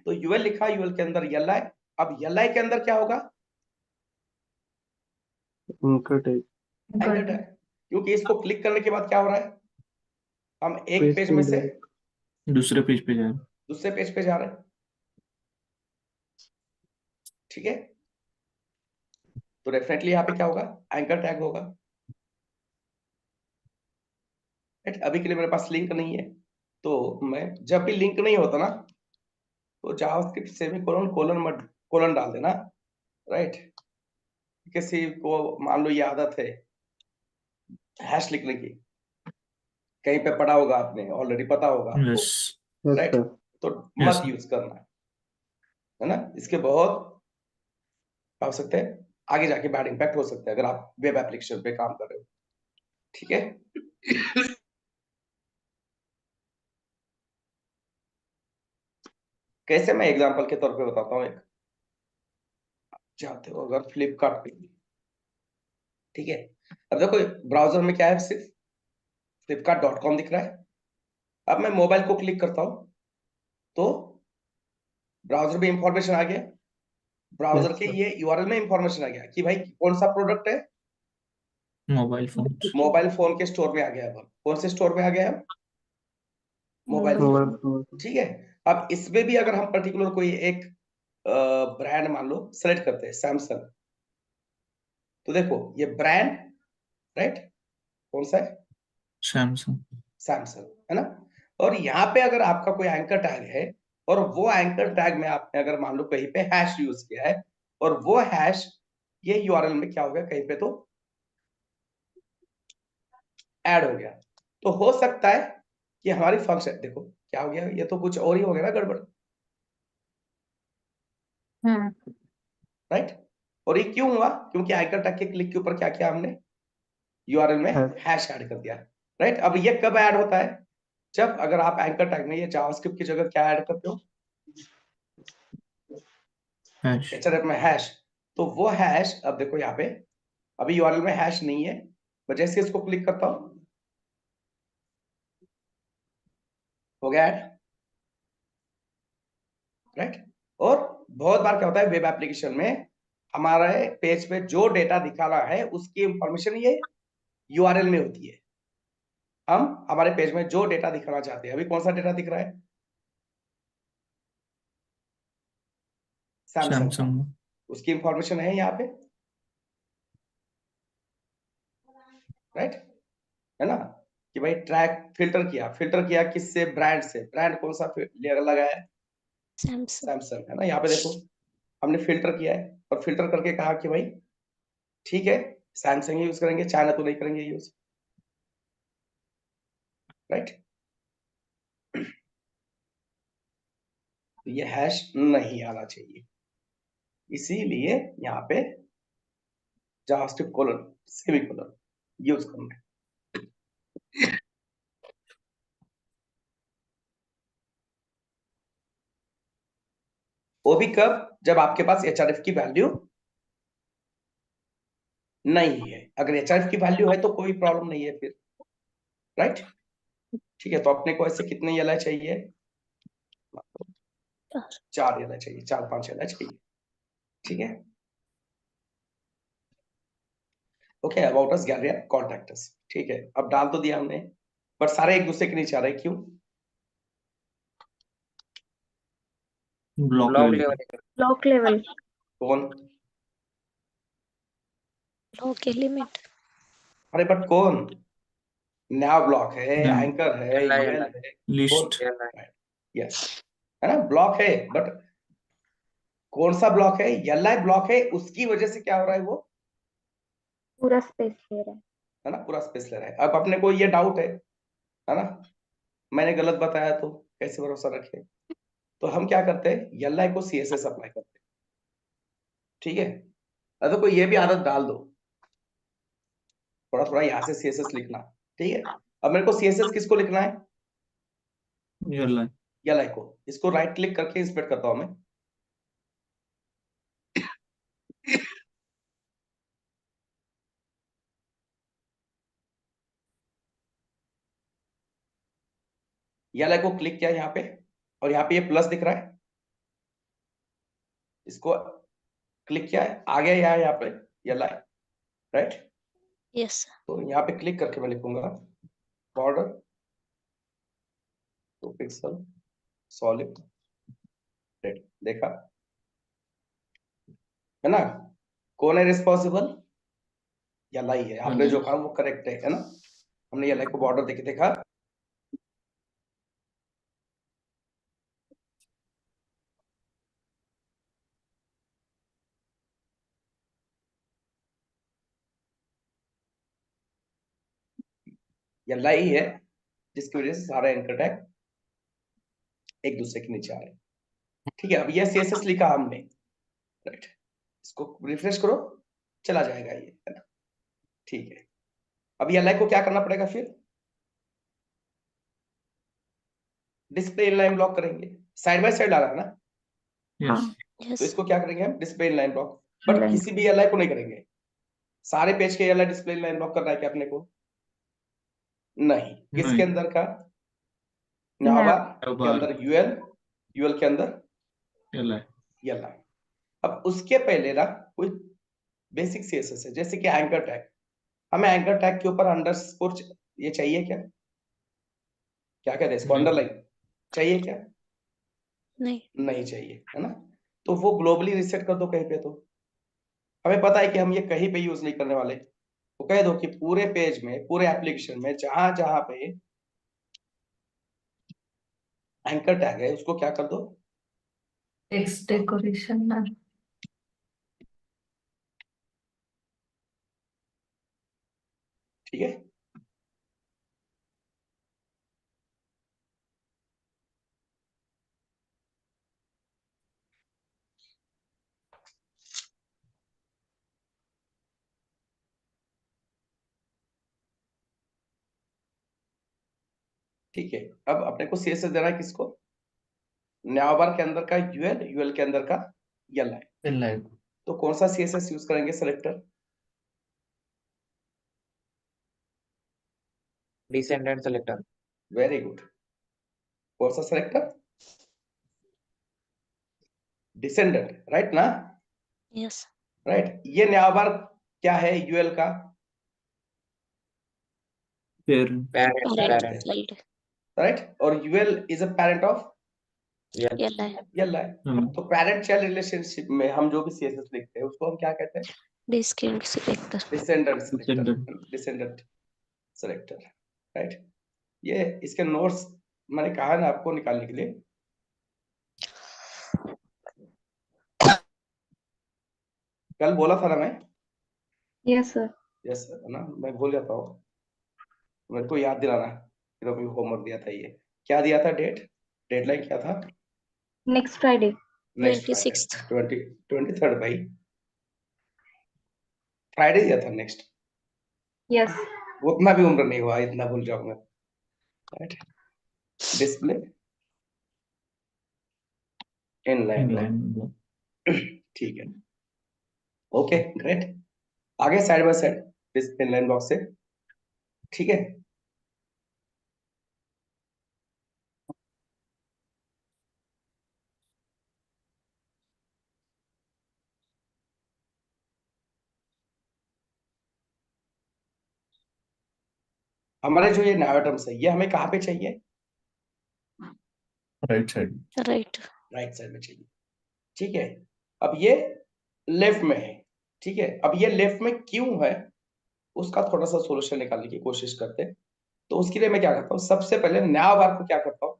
[SPEAKER 1] तो UL लिखा, UL के अंदर li, अब li के अंदर क्या होगा,
[SPEAKER 6] उनका टाइप
[SPEAKER 1] एंकर टैग, क्योंकि इसको क्लिक करने के बाद क्या हो रहा है, हम एक
[SPEAKER 6] पेज
[SPEAKER 1] पेज
[SPEAKER 6] पे
[SPEAKER 1] में से
[SPEAKER 2] दूसरे पेज पे जाए
[SPEAKER 1] दूसरे पेज पे जा रहे हैं। ठीक है, तो डेफिनेटली यहाँ पे क्या होगा, एंकर टैग होगा। राइट, अभी के लिए मेरे पास लिंक नहीं है, तो मैं जब भी लिंक नहीं होता ना, तो जावास्क्रिप्ट सेमीकोलन कोलन मत कोलन डाल देना। राइट, किसी को मान लो ये आदत है हैश लिखने की, कहीं पे पढ़ा होगा आपने, ऑलरेडी पता होगा आपको,
[SPEAKER 2] यस
[SPEAKER 6] यस
[SPEAKER 1] राइट,
[SPEAKER 6] सर
[SPEAKER 1] तो
[SPEAKER 2] Yes,
[SPEAKER 1] मत
[SPEAKER 2] sir.
[SPEAKER 1] यूज करना है ना, इसके बहुत क्या हो सकते हैं, आगे जाके बैड इंपैक्ट हो सकता है अगर आप वेब एप्लीकेशन पे काम कर रहे हो। ठीक है, कैसे, मैं एग्जांपल के तौर पे बताता हूँ, एक चाहते हो अगर फ्लिपकार्ट पे, ठीक है, अब देखो ब्राउजर में क्या है, सिर्फ flipkart.com दिख रहा है। अब मैं मोबाइल को क्लिक करता हूं तो ब्राउजर में इंफॉर्मेशन आ गया, ब्राउजर
[SPEAKER 6] यस
[SPEAKER 1] के
[SPEAKER 6] सर
[SPEAKER 1] ये URL में इंफॉर्मेशन आ गया कि भाई कौन सा प्रोडक्ट है,
[SPEAKER 2] मोबाइल फोन
[SPEAKER 1] मोबाइल फोन के स्टोर में आ गया है। अब कौन से स्टोर में आ गया है, मोबाइल
[SPEAKER 6] मोबाइल
[SPEAKER 1] फोन।
[SPEAKER 6] फोन
[SPEAKER 1] ठीक है, अब इसमें भी अगर हम पर्टिकुलर कोई एक ब्रांड मान लो सेलेक्ट करते हैं, सैमसंग, तो देखो ये ब्रांड, राइट, कौन सा है,
[SPEAKER 2] सैमसंग
[SPEAKER 1] सैमसंग, है ना। और यहाँ पे अगर आपका कोई एंकर टैग है, और वो एंकर टैग में आपने अगर मान लो कहीं पे हैश यूज किया है, और वो हैश ये URL में क्या हो गया, कहीं पे तो ऐड हो गया, तो हो सकता है कि हमारी फंक्शन, देखो क्या हो गया, ये तो कुछ और ही हो गया ना, गड़बड़, राइट। और ये क्यों हुआ, क्योंकि एंकर टैग के क्लिक के ऊपर क्या किया हमने, URL में
[SPEAKER 6] है
[SPEAKER 1] हैश ऐड कर दिया, राइट। अब ये कब ऐड होता है, जब अगर आप एंकर टैग में ये जावास्क्रिप्ट की जगह क्या ऐड करते हो,
[SPEAKER 2] हैश
[SPEAKER 1] href में हैश, तो वो हैश, अब देखो यहाँ पे अभी URL में हैश नहीं है, मैं जैसे इसको क्लिक करता हूं हो गया ऐड, राइट। और बहुत बार क्या होता है वेब एप्लीकेशन में, हमारे पेज पे जो डेटा दिखा रहा है उसकी इंफॉर्मेशन ये URL में होती है, हम हमारे पेज में जो डेटा दिखाना चाहते हैं, अभी कौन सा डेटा दिख रहा है? सैमसंग का।
[SPEAKER 2] सैमसंग
[SPEAKER 1] उसकी इंफॉर्मेशन है यहाँ पे, राइट, है ना, कि भाई ट्रैक फिल्टर किया किससे? ब्रांड से। ब्रांड कौन सा लगा है?
[SPEAKER 3] सैमसंग।
[SPEAKER 1] सैमसंग, है ना। यहाँ पे देखो हमने फिल्टर किया है और फिल्टर करके कहा कि भाई ठीक है सैमसंग यूज करेंगे, चाइना तो नहीं करेंगे यूज, राइट। तो ये हैश नहीं आना चाहिए, इसीलिए यहाँ पे जावास्क्रिप्ट कोलन सेमीकोलन यूज करना है। वो भी कब? जब आपके पास एचआरएफ की वैल्यू नहीं है। अगर एचआरएफ की वैल्यू है तो कोई प्रॉब्लम नहीं है फिर, राइट। ठीक है, तो अपने को ऐसे कितने एलआई चाहिए? 4 एलआई चाहिए, 4-5 एलआई चाहिए, ठीक है। Okay, about us, gallery, contact us, ठीक है। अब डाल तो दिया हमने, पर सारे एक दूसरे के नीचे आ रहे, क्यों?
[SPEAKER 2] ब्लॉक
[SPEAKER 5] ब्लॉक
[SPEAKER 2] लेवल
[SPEAKER 5] लेवल
[SPEAKER 2] पे।
[SPEAKER 4] Block level.
[SPEAKER 1] कौन?
[SPEAKER 3] Block element.
[SPEAKER 1] अरे बट कौन? नया ब्लॉक है, एंकर है,
[SPEAKER 5] एलआई
[SPEAKER 1] यूएल
[SPEAKER 5] एलआई
[SPEAKER 1] है,
[SPEAKER 2] लिस्ट
[SPEAKER 5] एलआई
[SPEAKER 1] यस, है ना, ब्लॉक है। बट कौन सा ब्लॉक है? एलआई ब्लॉक है, उसकी वजह से क्या हो रहा है वो,
[SPEAKER 4] पूरा स्पेस ले रहा है.
[SPEAKER 1] है ना, पूरा स्पेस ले रहा है। अब अपने को ये डाउट है ना, मैंने गलत बताया तो कैसे भरोसा रखे? तो हम क्या करते हैं, एलआई को सीएसएस अप्लाई करते हैं, ठीक है। तो कोई ये भी आदत डाल दो, थोड़ा थोड़ा यहाँ से सीएसएस लिखना, ठीक है। अब मेरे को सीएसएस किसको लिखना है?
[SPEAKER 2] एयरलाइन
[SPEAKER 1] एलआई को। इसको राइट क्लिक करके इंस्पेक्ट करता हूं मैं, एलआई को क्लिक किया यहाँ पे, और यहाँ पे ये प्लस दिख रहा है, इसको क्लिक किया है, आ गया यहाँ पे एलआई, राइट।
[SPEAKER 3] यस।
[SPEAKER 1] तो यहाँ पे क्लिक करके मैं लिखूंगा बॉर्डर 2 पिक्सल सॉलिड रेड, देखा, है ना। कौन है रिस्पॉन्सिबल? एलआई है। आपने जो कहा वो करेक्ट है ना। हमने एलआई को बॉर्डर देके देखा, एलआई है, जिसकी वजह से सारा एंकर टैग एक दूसरे के नीचे आ रहे हैं, ठीक है। अब ये सीएसएस लिखा हमने, राइट, इसको रिफ्रेश करो, चला जाएगा ये, है ना, ठीक है। अब ये एलआई को क्या करना पड़ेगा फिर? डिस्प्ले इनलाइन ब्लॉक करेंगे, साइड बाय साइड आ रहा है ना,
[SPEAKER 2] यस
[SPEAKER 1] तो
[SPEAKER 3] यस।
[SPEAKER 1] इसको क्या करेंगे हम? Display inline block. But
[SPEAKER 4] Inline.
[SPEAKER 1] किसी भी एलआई को नहीं करेंगे, सारे पेज के एलआई डिस्प्ले इनलाइन ब्लॉक करना है क्या अपने को? नहीं। किसके
[SPEAKER 2] नहीं
[SPEAKER 1] अंदर का?
[SPEAKER 4] Nav.
[SPEAKER 1] नावा के
[SPEAKER 2] बार
[SPEAKER 1] अंदर यूएल, यूएल के अंदर
[SPEAKER 2] एयरलाइन
[SPEAKER 1] एलआई। अब उसके पहले ना कोई बेसिक सीएसएस है, जैसे कि एंकर टैग। हमें एंकर टैग के ऊपर अंडरस्कोर ये चाहिए क्या? क्या कहते हैं इसको,
[SPEAKER 2] नहीं
[SPEAKER 1] अंडरलाइन चाहिए क्या?
[SPEAKER 3] नहीं।
[SPEAKER 1] नहीं चाहिए, है ना। तो वो ग्लोबली रिसेट कर दो कहीं पे, तो हमें पता है कि हम ये कहीं पे यूज नहीं करने वाले। तो कह दो कि पूरे पेज में, पूरे एप्लीकेशन में जहां जहां पे एंकर टैग है उसको क्या कर दो?
[SPEAKER 4] Text decoration ना.
[SPEAKER 1] ठीक है। ठीक है, अब अपने को सीएसएस देना है किसको? न्याबार के अंदर का यूएल, यूएल के अंदर का एलआई।
[SPEAKER 2] एयरलाइन
[SPEAKER 1] तो कौन सा सीएसएस यूज करेंगे selector?
[SPEAKER 5] Descendant selector
[SPEAKER 1] very good. कौन सा सेलेक्टर? डिसेंडेंट, राइट ना,
[SPEAKER 3] यस।
[SPEAKER 1] राइट। ये न्याबार क्या है यूएल का?
[SPEAKER 2] parent,
[SPEAKER 5] parent,
[SPEAKER 3] parent
[SPEAKER 5] parent,
[SPEAKER 3] child
[SPEAKER 1] right, और UL is a parent of
[SPEAKER 5] yeah,
[SPEAKER 3] yellow
[SPEAKER 1] यल है। तो पेरेंट चाइल्ड रिलेशनशिप में हम जो भी सीएसएस लिखते हैं उसको हम क्या कहते हैं?
[SPEAKER 3] descendant selector
[SPEAKER 1] descendant selector,
[SPEAKER 2] Descendant.
[SPEAKER 1] Descendant selector, right. ये इसके नोट्स मैंने कहा ना आपको निकालने के लिए, कल बोला था ना मैं,
[SPEAKER 4] Yes, sir.
[SPEAKER 1] यस ना, मैं भूल जाता हूँ, मेरे को याद दिलाना, फिर अभी होमवर्क दिया था, ये क्या दिया था, डेडलाइन क्या था?
[SPEAKER 4] Next Friday.
[SPEAKER 1] Next
[SPEAKER 3] 26th
[SPEAKER 1] 23rd भाई, फ्राइडे दिया था नेक्स्ट,
[SPEAKER 4] Yes.
[SPEAKER 1] उतना भी उम्र नहीं हुआ इतना भूल जाऊंगा, राइट। Display inline
[SPEAKER 2] Inline.
[SPEAKER 1] ठीक है, ओके ग्रेट। आगे side by side display inline block से, ठीक है। हमारे जो ये नाइट्रम्स है ये हमें कहाँ पे चाहिए?
[SPEAKER 2] Right side.
[SPEAKER 3] right
[SPEAKER 1] right side में चाहिए, ठीक है। अब ये लेफ्ट में है, ठीक है। अब ये लेफ्ट में क्यों है उसका थोड़ा सा सोल्यूशन निकालने की कोशिश करते हैं। तो उसके लिए मैं क्या करता हूँ, सबसे पहले नया बार को क्या करता हूँ,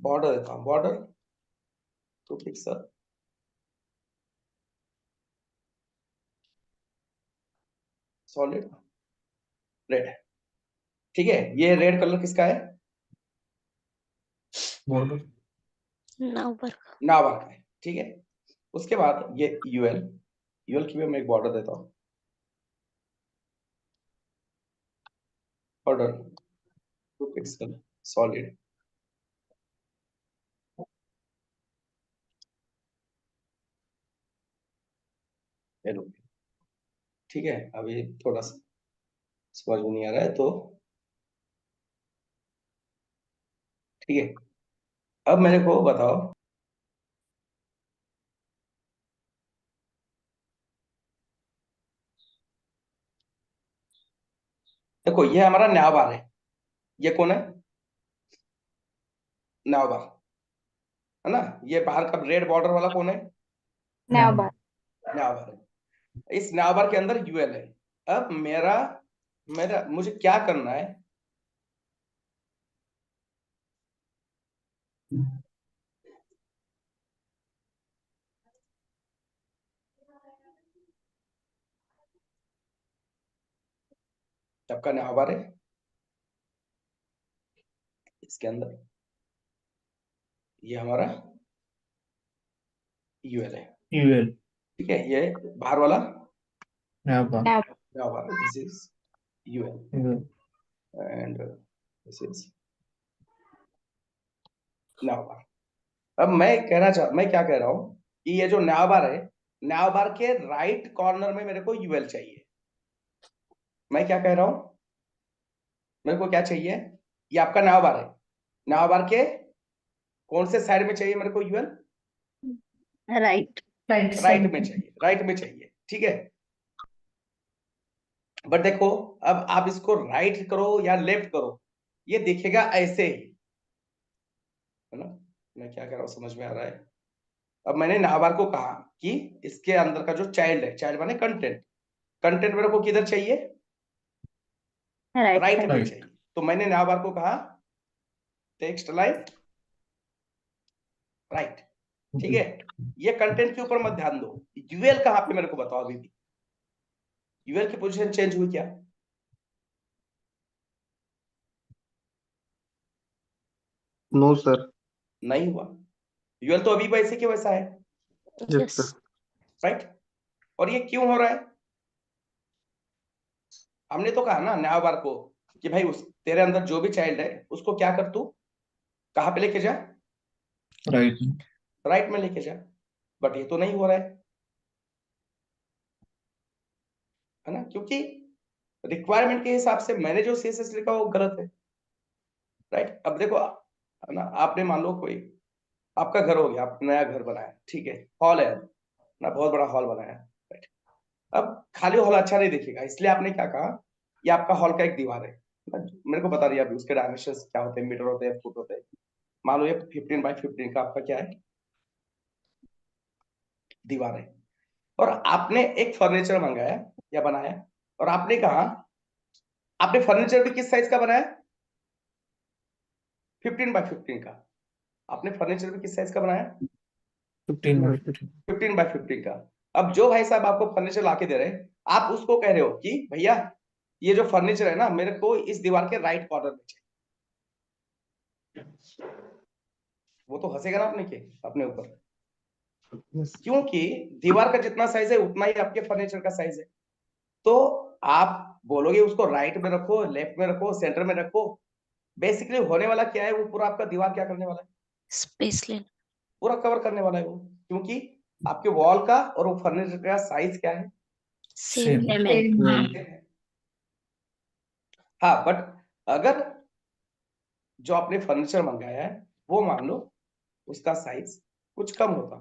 [SPEAKER 1] बॉर्डर देता हूँ, border to pixel, solid red, ठीक है। ये रेड कलर किसका है?
[SPEAKER 2] Border.
[SPEAKER 3] now work
[SPEAKER 1] नावर का है, ठीक है। उसके बाद ये यूएल की भी मैं एक बॉर्डर देता हूँ, border to pixel solid, yellow, ठीक है। अभी थोड़ा सा समझ में नहीं आ रहा है तो ठीक है। अब मेरे को बताओ, देखो ये हमारा नया बार है, ये कौन है? नया बार है ना। ये बाहर का रेड बॉर्डर वाला कौन है?
[SPEAKER 4] Now bar.
[SPEAKER 1] नया बार है। इस नया बार के अंदर यूएल है। अब मेरा मेरा मुझे क्या करना है, सबका नया बार है इसके अंदर, ये हमारा यूएल है,
[SPEAKER 2] UL.
[SPEAKER 1] ठीक है। ये बाहर वाला
[SPEAKER 2] Nava.
[SPEAKER 4] Now.
[SPEAKER 1] Navbar, this is UL
[SPEAKER 2] UL.
[SPEAKER 1] And this is navbar. अब मैं क्या कह रहा हूं कि ये जो नया बार है, नया बार के राइट कॉर्नर में मेरे को यूएल चाहिए। मैं क्या कह रहा हूं, मेरे को क्या चाहिए, ये आपका नया बार है, नया बार के कौन से साइड में चाहिए मेरे को यूएल?
[SPEAKER 4] Right.
[SPEAKER 1] राइट में चाहिए, राइट में चाहिए, ठीक है। बट देखो, अब आप इसको राइट करो या लेफ्ट करो, ये दिखेगा ऐसे ही, है ना। मैं क्या कह रहा हूं समझ में आ रहा है? अब मैंने नाबार को कहा कि इसके अंदर का जो चाइल्ड है, चाइल्ड माने कंटेंट, कंटेंट मेरे को किधर चाहिए?
[SPEAKER 4] Right.
[SPEAKER 1] राइट में
[SPEAKER 2] Right.
[SPEAKER 1] चाहिए। तो मैंने नाबार को कहा टेक्स्ट लाइन राइट, ठीक है। ये कंटेंट के ऊपर मत ध्यान दो, यूएल कहां पे मेरे को बताओ, अभी भी यूएल की पोजीशन चेंज हुई क्या?
[SPEAKER 7] No sir.
[SPEAKER 1] नहीं हुआ, यूएल तो अभी वैसे के वैसा है,
[SPEAKER 7] यस
[SPEAKER 3] yes
[SPEAKER 7] सर।
[SPEAKER 1] राइट। और ये क्यों हो रहा है? हमने तो कहा ना नया बार को कि भाई उस तेरे अंदर जो भी चाइल्ड है उसको क्या कर, तू कहां पे लेके जा?
[SPEAKER 2] Right.
[SPEAKER 1] राइट में लेके जा। बट ये तो नहीं हो रहा है ना, क्योंकि रिक्वायरमेंट के हिसाब से मैंने जो सीएसएस लिखा वो गलत है, राइट। अब देखो है ना, आपने मान लो कोई आपका घर हो गया, आप नया घर बनाया, ठीक है, हॉल है ना, बहुत बड़ा हॉल बनाया, राइट। अब खाली हॉल अच्छा नहीं दिखेगा, इसलिए आपने क्या कहा ये आपका हॉल का एक दीवार है, मेरे को बता रही है अभी उसके डायमेंशंस क्या होते हैं, मीटर होते हैं, फुट होते हैं। मान लो ये 15 बाय 15 का आपका क्या है, दीवार है, और आपने एक फर्नीचर मंगाया या बनाया, और आपने कहा आपने फर्नीचर भी किस साइज का बनाया, 15 बाय 15 का। आपने फर्नीचर भी किस साइज का बनाया, 15 बाय 15 का। अब जो भाई साहब आपको फर्नीचर लाके दे रहे हैं, आप उसको कह रहे हो कि भैया ये जो फर्नीचर है ना, मेरे को इस दीवार के राइट कॉर्नर में चाहिए। वो तो हंसेगा ना अपने ऊपर, क्योंकि दीवार का जितना साइज है उतना ही आपके फर्नीचर का साइज है। तो आप बोलोगे उसको राइट में रखो, लेफ्ट में रखो, सेंटर में रखो, बेसिकली होने वाला क्या है, वो पूरा आपका दीवार क्या करने वाला है,
[SPEAKER 3] स्पेस लेना।
[SPEAKER 1] पूरा कवर करने वाला है वो, क्योंकि आपके वॉल का और वो फर्नीचर का साइज क्या है,
[SPEAKER 3] सेम
[SPEAKER 1] सेम है। हाँ, बट अगर जो आपने फर्नीचर मंगाया है वो मान लो उसका साइज कुछ कम होता,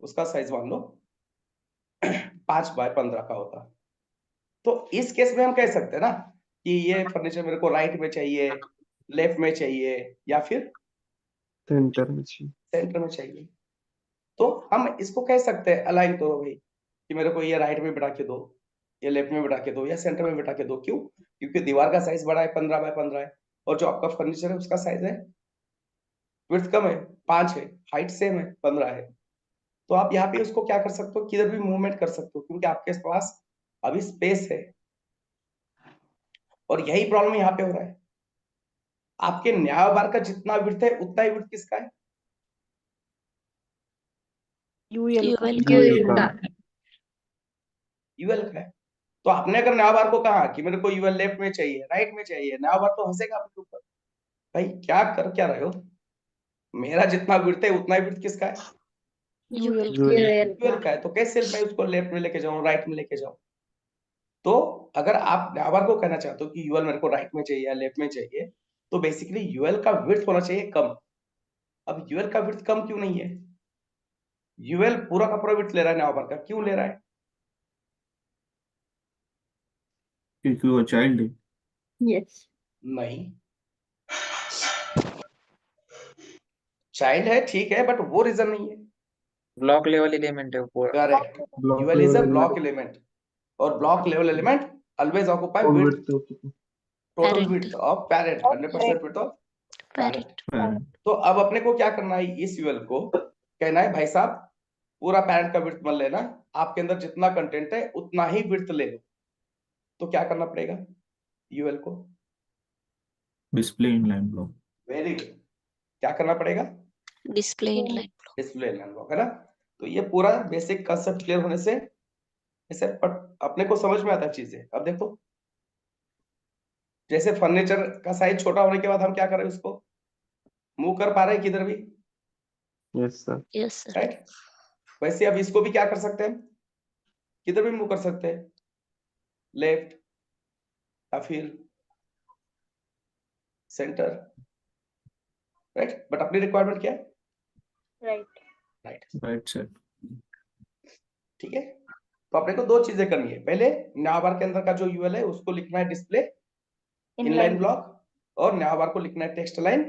[SPEAKER 1] उसका साइज मान लो 5 बाय 15 का होता, तो इस केस में हम कह सकते हैं ना कि ये फर्नीचर मेरे को राइट में चाहिए, लेफ्ट में चाहिए, या फिर
[SPEAKER 7] सेंटर में चाहिए।
[SPEAKER 1] सेंटर में चाहिए। तो हम इसको कह सकते हैं अलाइन करो भाई, कि मेरे को ये राइट में बिठा के दो, ये लेफ्ट में बिठा के दो, या सेंटर में बिठा के दो। क्यों? क्योंकि दीवार का साइज बड़ा है, 15 बाय 15 है, और जो आपका फर्नीचर है उसका साइज है, विड्थ कम है, 5 है, हाइट सेम है, 15 है। तो आप यहाँ पे उसको क्या कर सकते हो, किधर भी मूवमेंट कर सकते हो, क्योंकि आपके पास अभी स्पेस है। और यही प्रॉब्लम यहाँ पे हो रहा है, आपके न्याय बार का जितना विड्थ है उतना ही विड्थ किसका है,
[SPEAKER 3] यूएल
[SPEAKER 1] यूएल का है। तो आपने अगर न्याय बार को कहा कि मेरे को यूएल लेफ्ट में चाहिए, राइट में चाहिए, न्याय बार तो हंसेगा आपके ऊपर, भाई क्या कर क्या रहे हो, मेरा जितना विड्थ है उतना ही विड्थ किसका है, यूएल का है। तो कैसे मैं उसको लेफ्ट में लेके जाऊं, राइट में लेके जाऊं। तो अगर आप न्याय बार को कहना चाहते हो कि यूएल मेरे को राइट में चाहिए या लेफ्ट में चाहिए, तो बेसिकली यूएल का विड्थ होना चाहिए कम। अब यूएल का विड्थ कम क्यों नहीं है, यूएल पूरा का पूरा विड्थ ले रहा है न्याय बार का, क्यों ले रहा है,
[SPEAKER 2] क्योंकि वो चाइल्ड है।
[SPEAKER 4] Yes.
[SPEAKER 1] नहीं, चाइल्ड है ठीक है, बट वो रीजन नहीं है।
[SPEAKER 5] ब्लॉक लेवल एलिमेंट है वो पूरा।
[SPEAKER 1] Correct, UL is a block element, और block level element always occupy width, total
[SPEAKER 3] Parent.
[SPEAKER 1] Width of parent, 100% width of parent. तो अब अपने को क्या करना है, इस यूएल को कहना है भाई साहब पूरा पैरेंट का विड्थ मत लेना, आपके अंदर जितना कंटेंट है उतना ही विड्थ ले लो। तो क्या करना पड़ेगा यूएल को,
[SPEAKER 2] display inline block.
[SPEAKER 1] Very good, क्या करना पड़ेगा,
[SPEAKER 3] display inline block.
[SPEAKER 1] Display inline block, है ना। तो ये पूरा बेसिक कंसेप्ट क्लियर होने से ऐसे अपने को समझ में आता है चीजें। अब देखो जैसे फर्नीचर का साइज छोटा होने के बाद हम क्या कर रहे हैं, उसको मूव कर पा रहे हैं किधर भी,
[SPEAKER 7] yes sir.
[SPEAKER 3] Yes sir.
[SPEAKER 1] Right. वैसे अब इसको भी क्या कर सकते हैं, किधर भी मूव कर सकते हैं, लेफ्ट या फिर सेंटर, राइट। बट अपनी रिक्वायरमेंट क्या है,
[SPEAKER 4] Right.
[SPEAKER 2] Right sir.
[SPEAKER 1] ठीक है। तो अपने को दो चीजें करनी है, पहले न्याबार के अंदर का जो यूएल है उसको लिखना है डिस्प्ले इनलाइन ब्लॉक, और न्याबार को लिखना है text line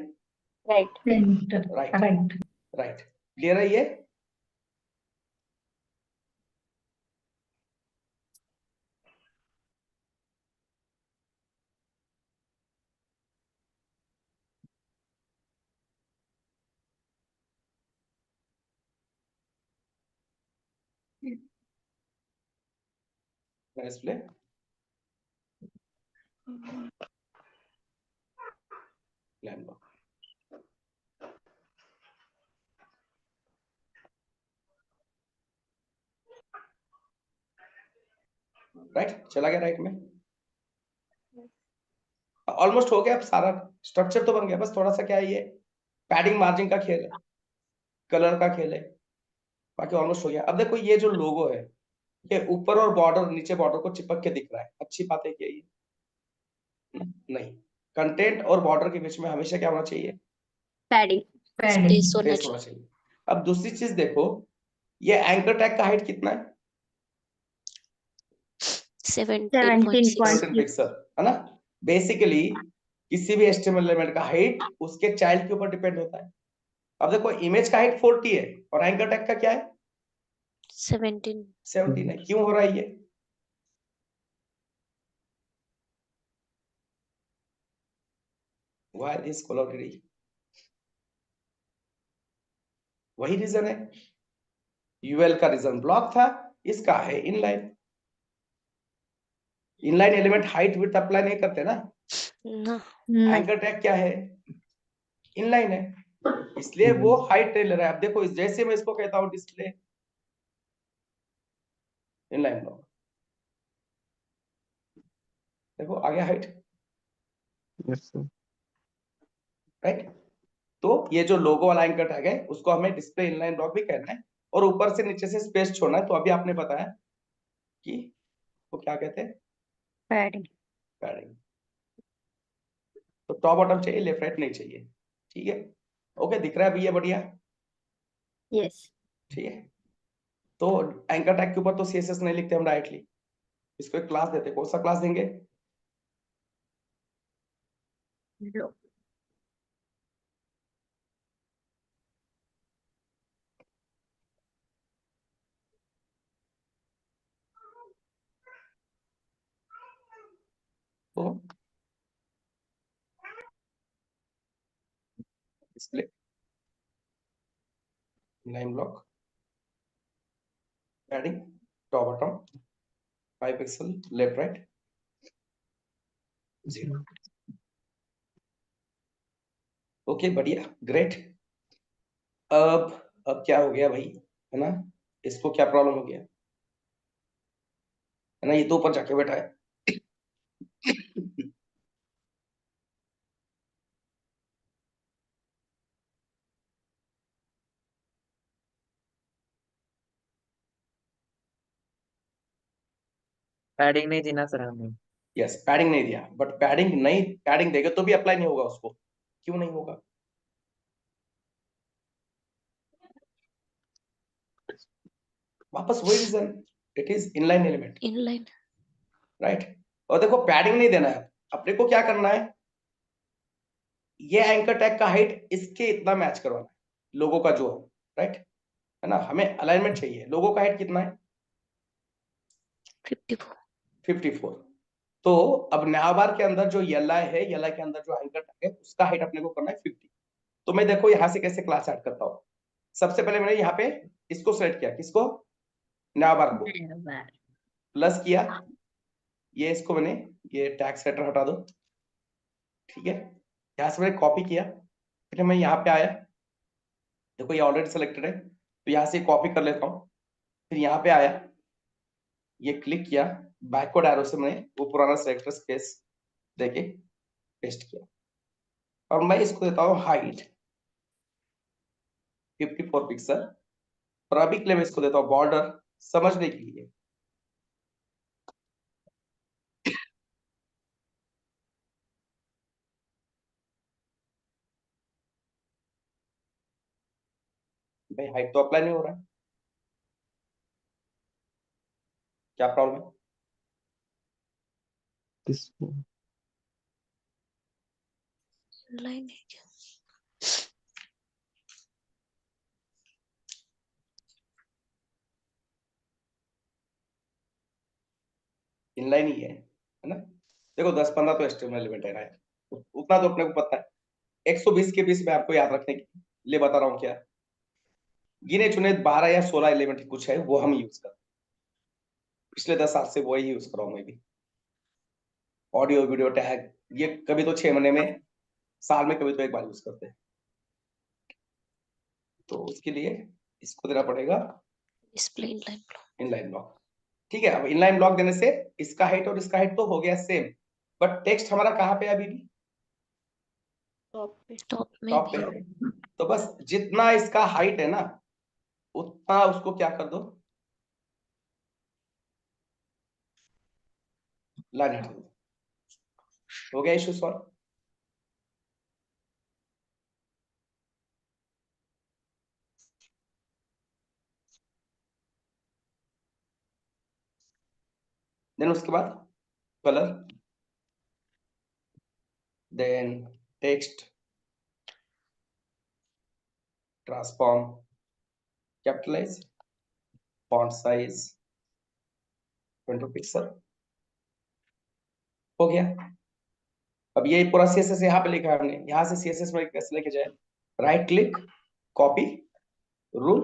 [SPEAKER 4] Right.
[SPEAKER 1] Right, right. Clear है ये, डिस्प्ले लाइन ब्लॉक। राइट, चला गया राइट में, ऑलमोस्ट हो गया। अब सारा स्ट्रक्चर तो बन गया, बस थोड़ा सा क्या है, ये पैडिंग मार्जिन का खेल है, कलर का खेल है, बाकी ऑलमोस्ट हो गया। अब देखो ये जो लोगो है, ये ऊपर और बॉर्डर नीचे बॉर्डर को चिपक के दिख रहा है, अच्छी बात है क्या ये, नहीं। कंटेंट और बॉर्डर के बीच में हमेशा क्या होना चाहिए,
[SPEAKER 4] Padding.
[SPEAKER 3] स्पेस होना
[SPEAKER 1] स्पेस होना चाहिए। अब दूसरी चीज देखो, ये एंकर टैग का हाइट कितना है?
[SPEAKER 3] 17.6
[SPEAKER 1] 17 पिक्सल है ना। बेसिकली किसी भी एचटीएमएल एलिमेंट का हाइट उसके चाइल्ड के ऊपर डिपेंड होता है। अब देखो इमेज का हाइट 40 है और एंकर टैग का क्या है? 17 है। क्यों हो रहा है ये? Why this colority? वही रीजन है, यूएल का रीजन ब्लॉक था, इसका है inline. Inline element height width apply नहीं करते ना।
[SPEAKER 3] ना।
[SPEAKER 1] एंकर टैग क्या है? इनलाइन है, इसलिए वो हाइट नहीं ले रहा है। अब देखो जैसे मैं इसको कहता हूँ डिस्प्ले इनलाइन ब्लॉक, देखो आ गया हाइट,
[SPEAKER 7] Yes, sir.
[SPEAKER 1] राइट। तो ये जो लोगो वाला एंकर टैग है उसको हमें डिस्प्ले इनलाइन ब्लॉक भी कहना है और ऊपर से नीचे से स्पेस छोड़ना है। तो अभी आपने बताया कि वो क्या कहते हैं?
[SPEAKER 4] पैडिंग।
[SPEAKER 1] पैडिंग। तो टॉप बॉटम चाहिए, लेफ्ट राइट नहीं चाहिए। ठीक है, ओके, दिख रहा है भैया? बढ़िया,
[SPEAKER 4] यस।
[SPEAKER 1] ठीक है। तो एंकर टैग के ऊपर तो सीएसएस नहीं लिखते हम डायरेक्टली, इसको एक क्लास देते। कौन सा क्लास देंगे? तो display line block padding top bottom 5 pixel left right 0। Okay, बढ़िया, ग्रेट। अब क्या हो गया भाई, है ना? इसको क्या प्रॉब्लम हो गया, है ना? ये तो ऊपर जाके बैठा है।
[SPEAKER 5] पैडिंग नहीं थी ना सर हमें।
[SPEAKER 1] यस, पैडिंग नहीं दिया, बट पैडिंग देगा तो भी अप्लाई नहीं होगा उसको। क्यों नहीं होगा? वापस वही reason, it is inline element,
[SPEAKER 3] inline.
[SPEAKER 1] Right. और देखो पैडिंग नहीं देना है, अपने को क्या करना है, ये एंकर टैग का हाइट इसके इतना मैच करवाना है, लोगों का जो है, राइट, है ना? हमें अलाइनमेंट चाहिए। लोगों का हाइट कितना है? 54। तो अब नाबार के अंदर जो येला है, येला के अंदर जो एंकर टैग है उसका हाइट अपने को करना है 50। तो मैं देखो यहां से कैसे क्लास ऐड करता हूँ। सबसे पहले मैंने यहाँ पे इसको सेलेक्ट किया, किसको? नाबार को प्लस किया, ये इसको मैंने ये टैग सेटर हटा दो, ठीक है। यहाँ से मैंने कॉपी किया, फिर मैं यहाँ पे आया, देखो ये ऑलरेडी सिलेक्टेड है, तो यहाँ से कॉपी कर लेता हूँ। फिर यहाँ पे आया, ये क्लिक किया, बैकवर्ड एरो से मैंने वो पुराना सिलेक्टर स्पेस देके पेस्ट किया और मैं इसको देता हूँ हाइट 54 पिक्सल। और अभी के लिए मैं इसको देता हूँ बॉर्डर, समझने के लिए। भाई हाइट तो अप्लाई नहीं हो रहा है, क्या प्रॉब्लम है?
[SPEAKER 7] This one.
[SPEAKER 3] इनलाइन है क्या?
[SPEAKER 1] इनलाइन ही है ना? देखो 10-15 तो एचटीएमएल एलिमेंट है ना, उतना तो अपने को पता है। 120 के बीच में आपको याद रखने के लिए बता रहा हूँ क्या, गिने चुने 12 या 16 एलिमेंट कुछ है वो हम यूज करते हैं। पिछले 10 साल से वही यूज कर रहा हूँ मैं भी। ऑडियो वीडियो टैग ये कभी तो 6 महीने में, साल में कभी तो एक बार यूज करते हैं। तो उसके लिए इसको देना पड़ेगा
[SPEAKER 3] display inline block.
[SPEAKER 1] Inline block, ठीक है। अब इनलाइन ब्लॉक देने से इसका हाइट और इसका हाइट तो हो गया सेम, बट टेक्स्ट हमारा कहाँ पे अभी भी?
[SPEAKER 3] टॉप में
[SPEAKER 1] टॉप
[SPEAKER 3] भी।
[SPEAKER 1] पे। तो बस जितना इसका हाइट है ना उतना उसको क्या कर दो, लाइन हटा दो, हो गया इशू सॉल्व। देन उसके बाद colour, then text, transform, capitalize, font size 20 pixel, हो गया। अब ये पूरा सीएसएस यहाँ पे लिखा है हमने, यहाँ से सीएसएस में कैसे लेके जाए, राइट क्लिक, कॉपी रूल,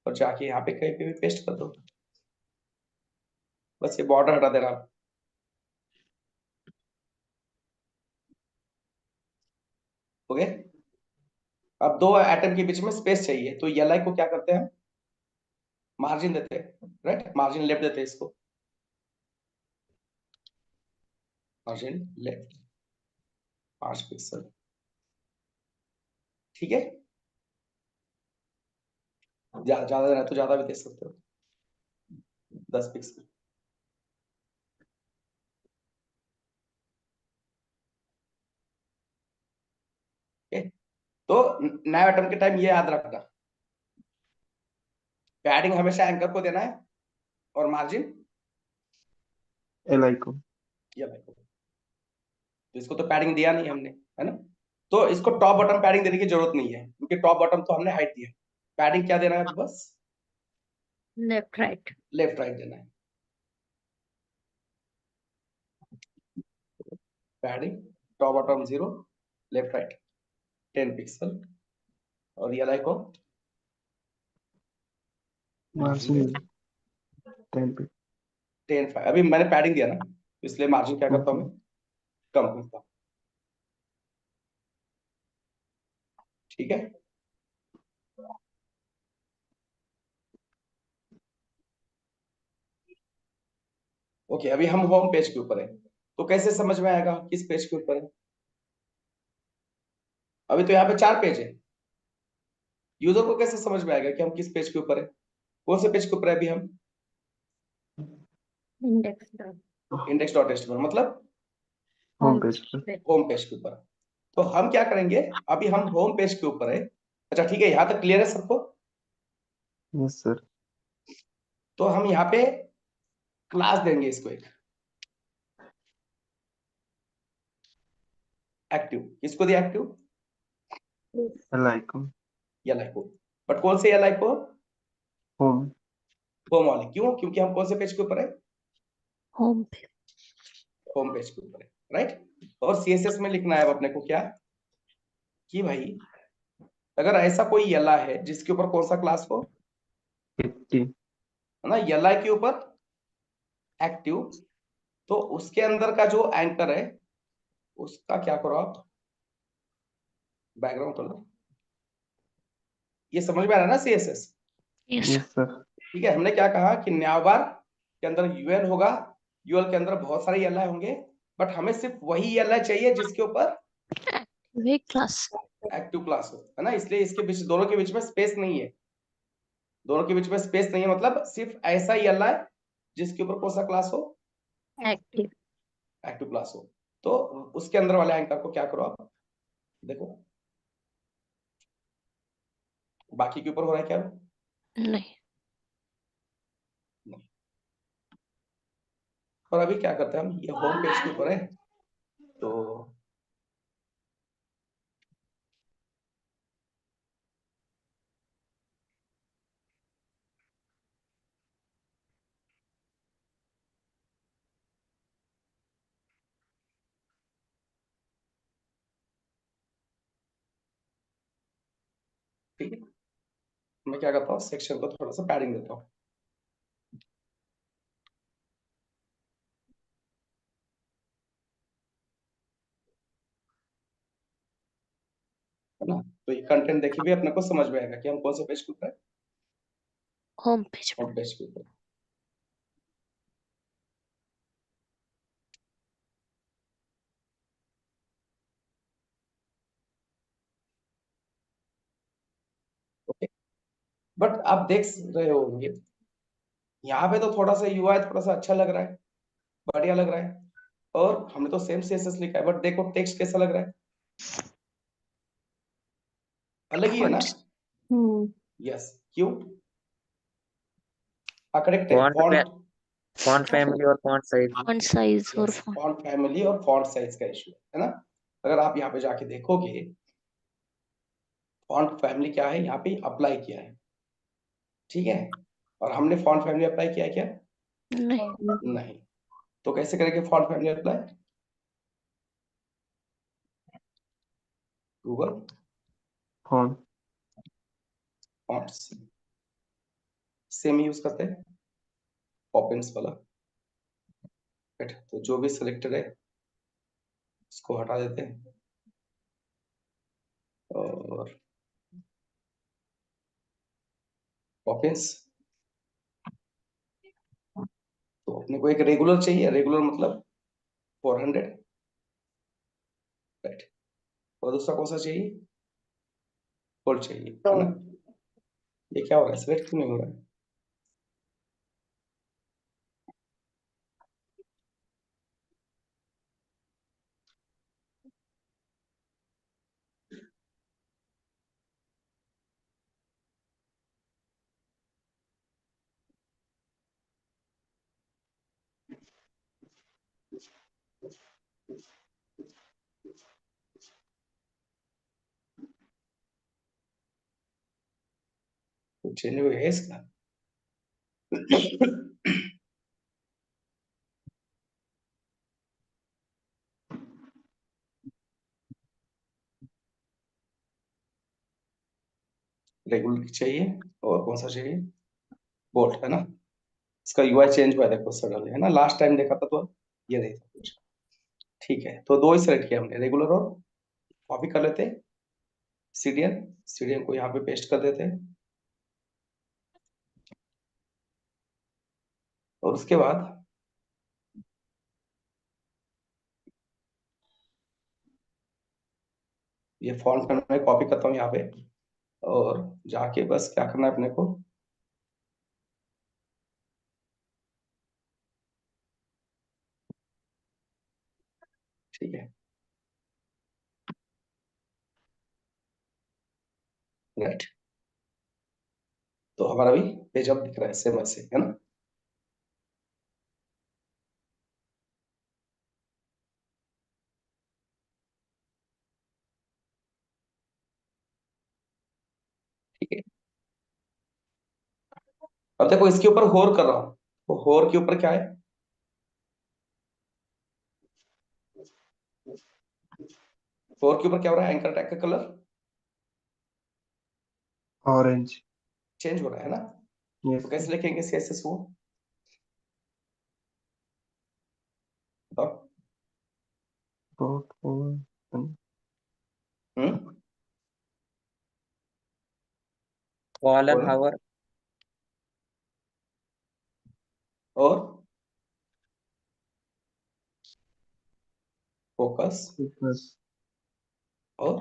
[SPEAKER 1] और जाके यहाँ पे कहीं पे भी पेस्ट कर दो, बस ये बॉर्डर हटा देना। हो गया। अब दो एटम के बीच में स्पेस चाहिए, तो एल आई को क्या करते हैं, मार्जिन देते हैं, राइट, मार्जिन लेफ्ट देते हैं इसको, मार्जिन लेफ्ट 5 पिक्सल, ठीक है। ज्यादा देना तो ज्यादा भी दे सकते हो, 10 पिक्सल। तो नए एटम के टाइम ये याद रखना, पैडिंग हमेशा एंकर को देना है और मार्जिन
[SPEAKER 7] LI को।
[SPEAKER 1] ये देखो, तो इसको तो पैडिंग दिया नहीं हमने, है ना, तो इसको टॉप बॉटम पैडिंग देने की जरूरत नहीं है, क्योंकि टॉप बॉटम तो हमने हाइट दिया। पैडिंग क्या देना है, बस
[SPEAKER 4] लेफ्ट राइट।
[SPEAKER 1] लेफ्ट राइट देना है। Padding top bottom 0, left right 10 pixel, और ये को
[SPEAKER 7] मार्जिन 10 पे।
[SPEAKER 1] 10 5। अभी मैंने पैडिंग दिया ना, इसलिए मार्जिन क्या करता हूँ मैं, कम करता हूँ, ठीक है। ओके, अभी हम होम पेज के ऊपर है, तो कैसे समझ में आएगा किस पेज के ऊपर है। अभी तो यहाँ पे 4 पेज है, यूजर को कैसे समझ में आएगा कि हम किस पेज के ऊपर है, कौन से पेज के ऊपर है अभी हम, इंडेक्स डॉट एचटीएमएल, मतलब
[SPEAKER 7] होम पेज पे।
[SPEAKER 1] होम पेज के ऊपर। तो हम क्या करेंगे, अभी हम होम पेज के ऊपर है। अच्छा ठीक है, यहाँ तक क्लियर है सबको।
[SPEAKER 7] Yes sir.
[SPEAKER 1] तो हम यहाँ पे क्लास देंगे इसको एक एक्टिव, किसको दिया एक्टिव,
[SPEAKER 7] LI को।
[SPEAKER 1] एल आई को, बट कौन से एल आई को,
[SPEAKER 7] होम।
[SPEAKER 1] होम वाले, क्यों, क्योंकि हम कौन से पेज के ऊपर है,
[SPEAKER 3] होम पे।
[SPEAKER 1] होम पेज के ऊपर है, राइट। और सीएसएस में लिखना है अब अपने को क्या, कि भाई अगर ऐसा कोई एल आई है जिसके ऊपर कौन सा क्लास हो,
[SPEAKER 7] 80।
[SPEAKER 1] है ना, एल आई के ऊपर एक्टिव, तो उसके अंदर का जो एंकर है उसका क्या करो आप, बैकग्राउंड कलर, ये समझ में आ रहा है ना सीएसएस,
[SPEAKER 3] यस
[SPEAKER 7] यस सर।
[SPEAKER 1] ठीक है। हमने क्या कहा कि न्यावार के अंदर यूएल होगा, यूएल के अंदर बहुत सारे एल आई होंगे, बट हमें सिर्फ वही एल आई चाहिए जिसके ऊपर
[SPEAKER 3] वे क्लास।
[SPEAKER 1] एक्टिव क्लास हो, है ना, इसलिए इसके बीच, दोनों के बीच में स्पेस नहीं है, दोनों के बीच में स्पेस नहीं है, मतलब सिर्फ ऐसा ही एल आई जिसके ऊपर कौन सा क्लास हो,
[SPEAKER 4] एक्टिव।
[SPEAKER 1] एक्टिव क्लास हो। तो उसके अंदर वाले एंकर को क्या करो आप, देखो बाकी के ऊपर हो रहा है क्या,
[SPEAKER 3] नहीं,
[SPEAKER 1] और अभी क्या करते हैं हम, ये होम पेज के ऊपर है, तो ठीक है, मैं क्या करता हूँ, सेक्शन को थोड़ा सा पैडिंग देता हूँ, है ना, तो ये कंटेंट देखिए भी अपने को समझ में आएगा कि हम कौन से पेज के ऊपर है,
[SPEAKER 3] होम पेज पे।
[SPEAKER 1] होम पेज के ऊपर। ओके, बट आप देख रहे होंगे यहाँ पे तो थोड़ा सा यूआई थोड़ा सा अच्छा लग रहा है, बढ़िया लग रहा है, और हमने तो सेम सीएसएस लिखा है, बट देखो टेक्स्ट कैसा लग रहा है, अलग ही है ना, यस, क्यों, करेक्ट है,
[SPEAKER 5] फॉन्ट पे
[SPEAKER 1] फॉन्ट
[SPEAKER 5] फॉन्ट फैमिली और फॉन्ट साइज।
[SPEAKER 3] फॉन्ट साइज और
[SPEAKER 1] फॉन्ट फैमिली और फॉन्ट साइज का इशू है ना। अगर आप यहाँ पे जाके देखोगे फॉन्ट फैमिली क्या है, यहाँ पे अप्लाई किया है, ठीक है, और हमने फॉन्ट फैमिली अप्लाई किया है क्या?
[SPEAKER 3] नहीं,
[SPEAKER 1] नहीं। तो कैसे करेंगे font family apply? Google
[SPEAKER 7] font
[SPEAKER 1] fonts same use करते हैं, पॉपिंस वाला, राइट। तो जो भी सिलेक्टेड है इसको हटा देते हैं और पॉपिंस। तो अपने को एक रेगुलर चाहिए, रेगुलर मतलब 400, राइट। और दूसरा कौन सा चाहिए? बोल्ड चाहिए, है ना। ये क्या हो रहा है, सिलेक्ट क्यों नहीं हो रहा है? कुछ चेंज हो गया है इसका? रेगुलर चाहिए और कौन सा चाहिए? बोल्ट, है ना। इसका यूआई चेंज हुआ है, देखो सडनली, है ना। लास्ट टाइम देखा था तो ये नहीं था कुछ, ठीक है। तो दो ही सेलेक्ट किया हमने, रेगुलर और कॉपी कर लेते हैं सीडीएन, सीडीएन को यहाँ पे पेस्ट कर देते हैं और उसके बाद ये फॉन्ट में कॉपी करता हूँ यहाँ पे और जाके बस क्या करना है अपने को, ठीक है, राइट। तो हमारा भी पेज अब दिख रहा है सेम ऐसे, है ना। ठीक है, अब देखो इसके ऊपर होर कर रहा हूँ, तो होर के ऊपर क्या है? होर के ऊपर क्या हो रहा है? एंकर टैग का कलर
[SPEAKER 7] ऑरेंज।
[SPEAKER 1] चेंज हो रहा है ना।
[SPEAKER 7] यस
[SPEAKER 1] तो कैसे लिखेंगे सीएसएस वो? बताओ।
[SPEAKER 7] अबाउट
[SPEAKER 1] हम्म,
[SPEAKER 5] कॉलन
[SPEAKER 1] बोलो।
[SPEAKER 5] हावर
[SPEAKER 1] और फोकस
[SPEAKER 7] प्लस
[SPEAKER 1] और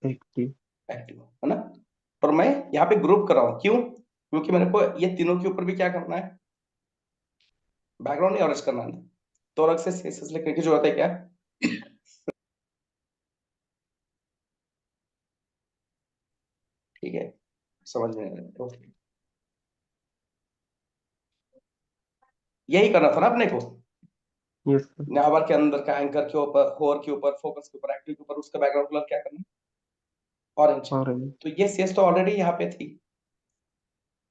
[SPEAKER 7] 80।
[SPEAKER 1] एक्टिव, है ना। पर मैं यहाँ पे ग्रुप कर रहा हूँ, क्यों? क्योंकि मेरे को ये तीनों के ऊपर भी क्या करना है? बैकग्राउंड नहीं ऑरेंज करना है, तो अलग से सीएसएस लिखने की जरूरत है क्या? ठीक है, समझ में आ रहा है तो यही करना था ना अपने को।
[SPEAKER 7] Yes sir.
[SPEAKER 1] नावर के अंदर का एंकर के ऊपर, होर के ऊपर, फोकस के ऊपर, एक्टिव के ऊपर उसका बैकग्राउंड कलर क्या करना है? ऑरेंज।
[SPEAKER 7] ऑरेंज।
[SPEAKER 1] तो ये सीएस तो ऑलरेडी यहाँ पे थी,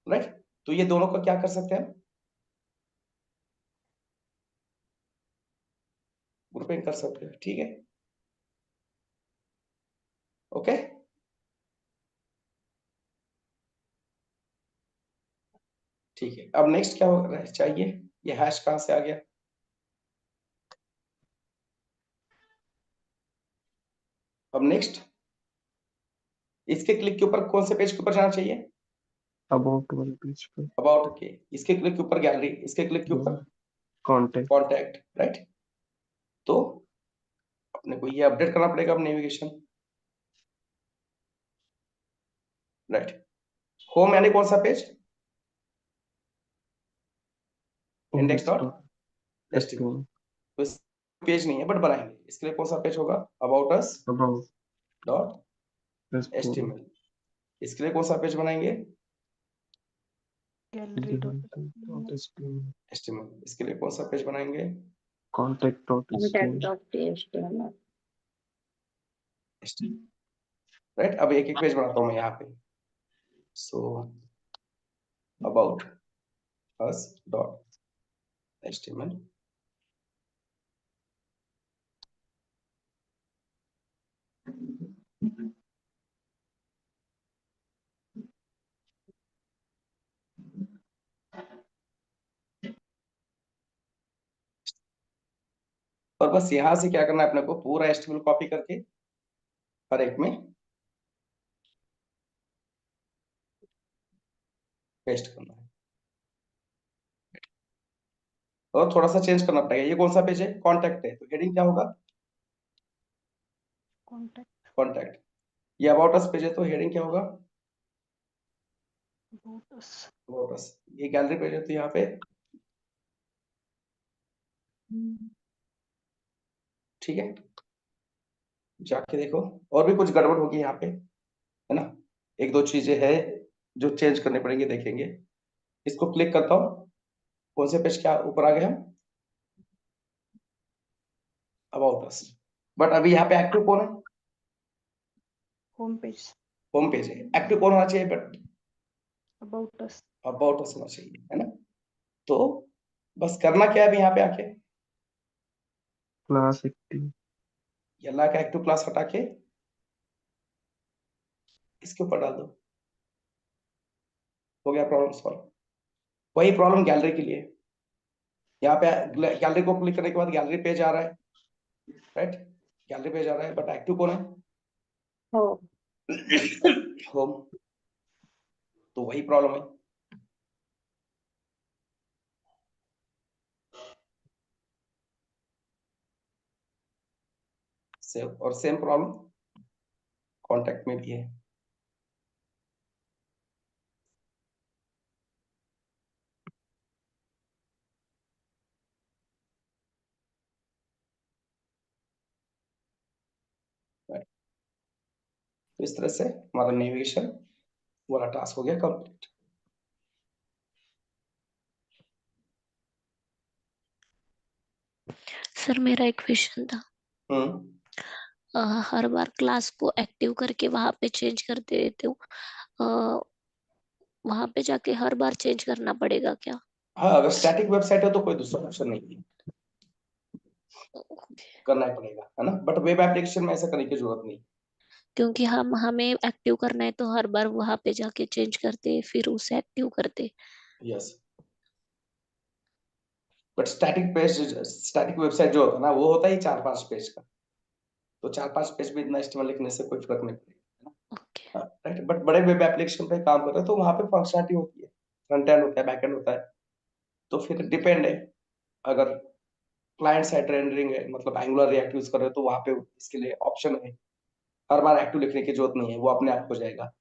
[SPEAKER 1] राइट। तो ये दोनों का क्या कर सकते हैं? ग्रुपिंग कर सकते हैं, ठीक है, ओके। ठीक है, अब नेक्स्ट क्या हो रहा है चाहिए? ये हैश कहां से आ गया? अब नेक्स्ट इसके क्लिक के ऊपर कौन से पेज के ऊपर जाना चाहिए?
[SPEAKER 7] अबाउट वाले पेज पे।
[SPEAKER 1] अबाउट के, इसके क्लिक के ऊपर गैलरी, इसके क्लिक के ऊपर
[SPEAKER 7] कॉन्टेक्ट।
[SPEAKER 1] Contact, right. तो अपने को ये अपडेट करना पड़ेगा अब नेविगेशन, राइट। होम यानी कौन सा पेज? Index dot HTML. तो इस पेज नहीं है बट बनाएंगे, इसके लिए कौन सा पेज होगा? About us
[SPEAKER 7] about
[SPEAKER 1] dot HTML. इसके लिए कौन सा पेज बनाएंगे? HTML इसके लिए कौन सा पेज बनाएंगे?
[SPEAKER 7] contact.html
[SPEAKER 1] राइट, अब एक एक पेज बनाता हूँ मैं यहाँ पे। So about us dot HTML और बस यहाँ से क्या करना है अपने को, पूरा HTML कॉपी करके हर एक में पेस्ट करना है और थोड़ा सा चेंज करना पड़ेगा। ये कौन सा पेज है? कॉन्टैक्ट है, तो हेडिंग क्या होगा? कॉन्टैक्ट। ये अबाउट अस पेज है, तो हेडिंग क्या होगा? About us. ये गैलरी पेज है, तो यहाँ पे ठीक है, जाके देखो। और भी कुछ गड़बड़ होगी यहाँ पे, है ना? एक दो चीजें है जो चेंज करनी पड़ेंगी, देखेंगे। इसको क्लिक करता हूँ, कौन से पेज क्या ऊपर आ गया? About us. बट अभी यहाँ पे एक्टिव कौन है?
[SPEAKER 8] होम पेज
[SPEAKER 1] होम पेज है। एक्टिव कौन होना चाहिए? बट
[SPEAKER 8] अबाउट अस
[SPEAKER 1] होना चाहिए, है ना? तो बस करना क्या है अभी यहाँ पे आके?
[SPEAKER 7] class active
[SPEAKER 1] ये ला का एक्टिव क्लास हटा के इसके ऊपर डाल दो, हो गया प्रॉब्लम सॉल्व। वही प्रॉब्लम गैलरी के लिए। यहाँ पे गैलरी को क्लिक करने के बाद गैलरी पेज आ रहा है, राइट? गैलरी पेज आ रहा है, बट एक्टिव कौन है? होम। तो वही प्रॉब्लम है। सेव, और सेम प्रॉब्लम कॉन्टैक्ट में भी है। तो इस तरह से हमारा नेविगेशन वाला टास्क हो गया कंप्लीट।
[SPEAKER 3] सर मेरा एक क्वेश्चन था। हर बार क्लास को एक्टिव करके वहां पे चेंज कर देते हो, वहां पे जाके हर बार चेंज करना पड़ेगा क्या?
[SPEAKER 1] हाँ, अगर स्टैटिक वेबसाइट है तो कोई दूसरा ऑप्शन नहीं है, करना ही पड़ेगा, है ना? बट वेब एप्लीकेशन में ऐसा करने की जरूरत नहीं।
[SPEAKER 3] क्योंकि हमें एक्टिव करना है तो हर बार वहां पे जाके चेंज करते फिर उसे एक्टिव करते।
[SPEAKER 1] यस, बट स्टैटिक वेबसाइट जो होता है ना, वो होता ही 4-5 पेज का। तो 4-5 पेज में इतना HTML लिखने से कोई फर्क नहीं पड़ेगा,
[SPEAKER 3] ओके।
[SPEAKER 1] राइट? बट बड़े वेब एप्लीकेशन पे काम कर रहे हो तो वहां पे फंक्शनलिटी होती है, फ्रंट एंड होता है, बैक एंड होता है। तो फिर डिपेंड है, अगर क्लाइंट साइड रेंडरिंग है, मतलब एंगुलर रिएक्ट यूज कर रहे हो, तो वहां पे इसके लिए ऑप्शन है, हर बार एक्टिव लिखने की जरूरत नहीं है, वो अपने आप हो जाएगा।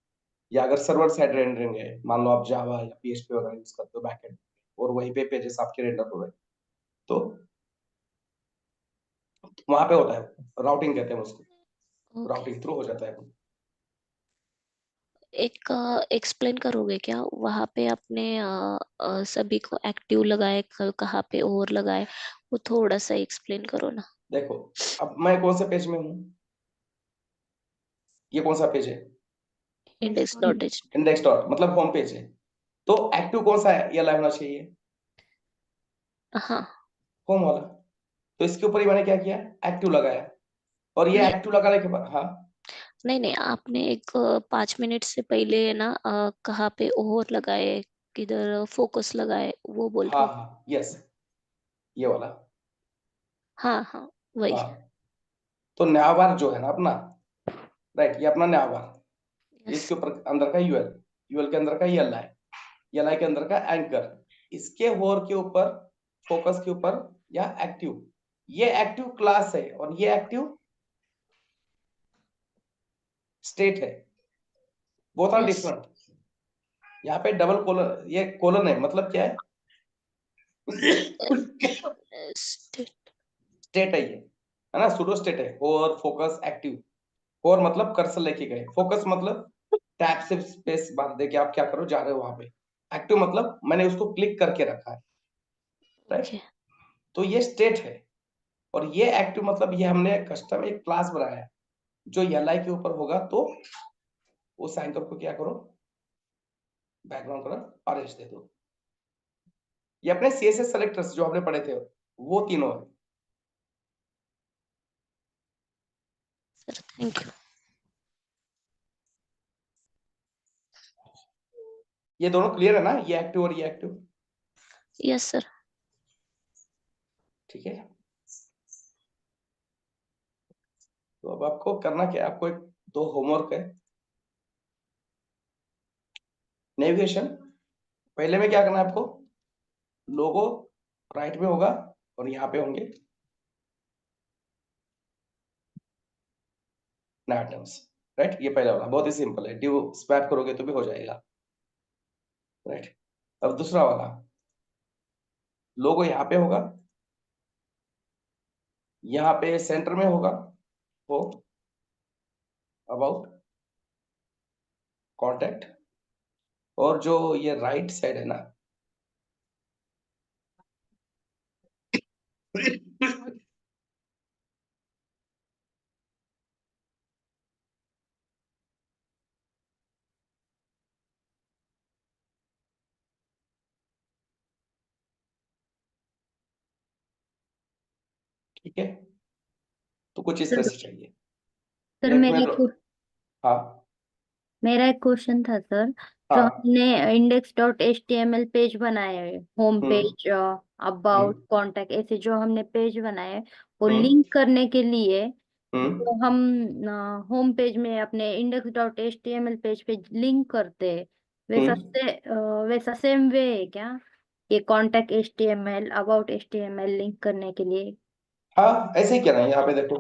[SPEAKER 1] या अगर सर्वर साइड रेंडरिंग है, मान लो आप जावा या PHP वगैरह यूज करते हो बैकएंड, और वहीं पे पेजेस आपके रेंडर हो रहे हैं, तो वहां पे होता है राउटिंग, कहते हैं उसको, राउटिंग थ्रू हो जाता है।
[SPEAKER 3] एक एक्सप्लेन करोगे क्या वहां पे आपने सभी को एक्टिव लगाए, कहाँ पे और लगाए, वो थोड़ा सा एक्सप्लेन करो ना।
[SPEAKER 1] देखो, अब मैं कौन से पेज में हूँ? ये कौन सा पेज है?
[SPEAKER 3] index.html।
[SPEAKER 1] इंडेक्स डॉट मतलब होम पेज है, तो एक्टिव कौन सा है? ये लाइव होना चाहिए,
[SPEAKER 3] हाँ।
[SPEAKER 1] होम वाला। तो इसके ऊपर ही मैंने क्या किया? एक्टिव लगाया। और ये
[SPEAKER 3] नहीं
[SPEAKER 1] एक्टिव लगाने के बाद, हाँ,
[SPEAKER 3] नहीं नहीं, आपने एक 5 मिनट से पहले ना कहाँ पे और लगाए, किधर फोकस लगाए, वो बोल रहा
[SPEAKER 1] हाँ
[SPEAKER 3] हूँ।
[SPEAKER 1] हाँ, यस, ये वाला।
[SPEAKER 3] हाँ हाँ वही।
[SPEAKER 1] हाँ, तो न्यावार जो है ना अपना, राइट, ये अपना न्यावार,
[SPEAKER 3] यस।
[SPEAKER 1] इसके ऊपर अंदर का यूएल के अंदर का एल आई के अंदर का एंकर, इसके होर के ऊपर, फोकस के ऊपर या एक्टिव, ये एक्टिव क्लास है और ये एक्टिव स्टेट है, बोथ आर
[SPEAKER 3] यस।
[SPEAKER 1] डिफरेंट। यहाँ पे डबल कोलन, ये कोलन है, मतलब क्या है? स्टेट है ये, है ना? सूडो स्टेट है। और फोकस एक्टिव, और मतलब कर्सर लेके गए, फोकस मतलब टैब से स्पेस बांध दे कि आप क्या करो जा रहे हो वहां पे, एक्टिव मतलब मैंने उसको क्लिक करके रखा है, राइट।
[SPEAKER 3] Okay.
[SPEAKER 1] तो ये स्टेट है, और ये एक्टिव मतलब ये हमने कस्टम एक क्लास बनाया है जो li के ऊपर होगा, तो उस एंकर को क्या करो, बैकग्राउंड कलर ऑरेंज दे दो। ये अपने CSS सेलेक्टर्स जो हमने पढ़े थे वो तीनों है।
[SPEAKER 3] Sir thank you.
[SPEAKER 1] ये दोनों क्लियर है ना, ये एक्टिव और ये एक्टिव?
[SPEAKER 3] Yes sir.
[SPEAKER 1] ठीक है, तो अब आपको करना क्या है, आपको एक दो होमवर्क है। नेविगेशन पहले में क्या करना है आपको, लोगो राइट में होगा और यहाँ पे होंगे नया आइटम्स, राइट। ये पहला वाला बहुत ही सिंपल है, डिव स्वैप करोगे तो भी हो जाएगा, राइट। अब दूसरा वाला लोगो यहाँ पे होगा, यहाँ पे सेंटर में होगा वो अबाउट कॉन्टेक्ट, और जो ये राइट साइड है ना ठीक है, तो कुछ इस तरह से चाहिए।
[SPEAKER 4] सर
[SPEAKER 1] लेट में हाँ
[SPEAKER 4] मेरा एक क्वेश्चन था सर। जो
[SPEAKER 1] हाँ
[SPEAKER 4] हमने index.html पेज बनाए हैं, home
[SPEAKER 1] hmm
[SPEAKER 4] page, about, contact, ऐसे जो हमने पेज बनाए हैं, वो
[SPEAKER 1] हम्म
[SPEAKER 4] लिंक करने के लिए
[SPEAKER 1] हम्म
[SPEAKER 4] तो हम होम पेज में अपने index.html पेज पे लिंक करते हैं, वैसा सेम वे है क्या ये contact HTML, about HTML link करने के लिए?
[SPEAKER 1] हाँ ऐसे ही करना है, यहाँ पे देखो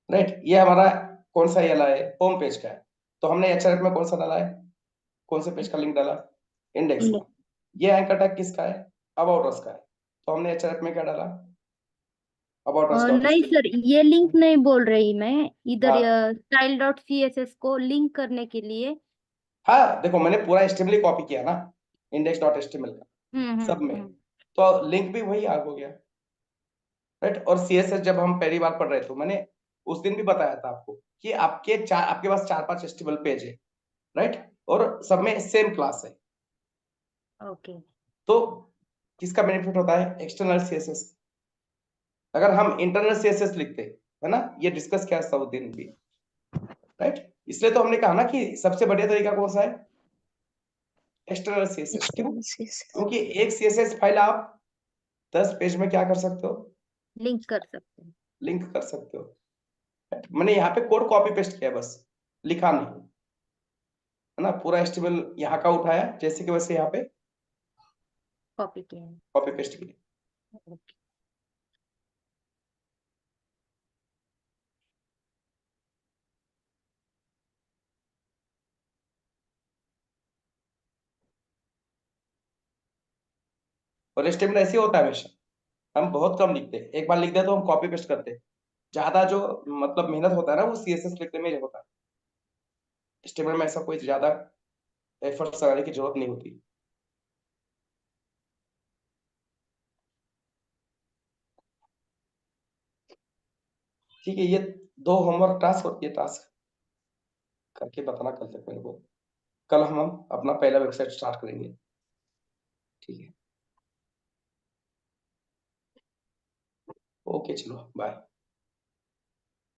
[SPEAKER 1] राइट। ये हमारा कौन सा ये है, होम पेज का है, तो हमने HRF में कौन सा डाला है, कौन से पेज का लिंक डाला, इंडेक्स का। ये एंकर टैग किसका है, अबाउट अस का है, तो हमने HRF में क्या डाला, अबाउट अस डॉट
[SPEAKER 4] नहीं सर, ये लिंक नहीं बोल रही मैं, इधर
[SPEAKER 1] हाँ
[SPEAKER 4] style.css को लिंक करने के लिए।
[SPEAKER 1] हाँ देखो मैंने पूरा HTML कॉपी किया ना, index.html का सब में, तो लिंक भी वही आ हो गया, राइट। और CSS जब हम पहली बार पढ़ रहे थे, मैंने उस दिन भी बताया था आपको कि आपके पास 4-5 HTML पेज है, राइट, और सब में सेम क्लास है,
[SPEAKER 4] ओके।
[SPEAKER 1] तो किसका बेनिफिट होता है, एक्सटर्नल CSS। अगर हम इंटरनल CSS लिखते है ना, ये डिस्कस किया था उस दिन भी, राइट। इसलिए तो हमने कहा ना कि सबसे बढ़िया तरीका कौन सा है, एक्सटर्नल CSS। क्यों, क्योंकि एक CSS फाइल आप 10 पेज में क्या कर सकते हो,
[SPEAKER 4] लिंक कर सकते हैं।
[SPEAKER 1] लिंक कर सकते हो, right? मैंने यहाँ पे कोड कॉपी पेस्ट किया बस, लिखा नहीं है ना, पूरा HTML यहाँ का उठाया जैसे कि वैसे यहाँ पे
[SPEAKER 4] कॉपी किया है।
[SPEAKER 1] कॉपी पेस्ट किया।
[SPEAKER 4] ओके।
[SPEAKER 1] और HTML ऐसे होता है हमेशा, हम बहुत कम लिखते हैं, एक बार लिख दे तो हम कॉपी पेस्ट करते हैं, ज्यादा जो मतलब मेहनत होता है ना वो CSS लिखने में होता है, HTML में ऐसा कोई ज्यादा एफर्ट्स लगाने की जरूरत नहीं होती। ठीक है, ये दो होमवर्क टास्क और ये टास्क करके बताना कल तक मेरे को, कल हम अपना पहला वेबसाइट स्टार्ट करेंगे, ठीक है। ओके चलो बाय।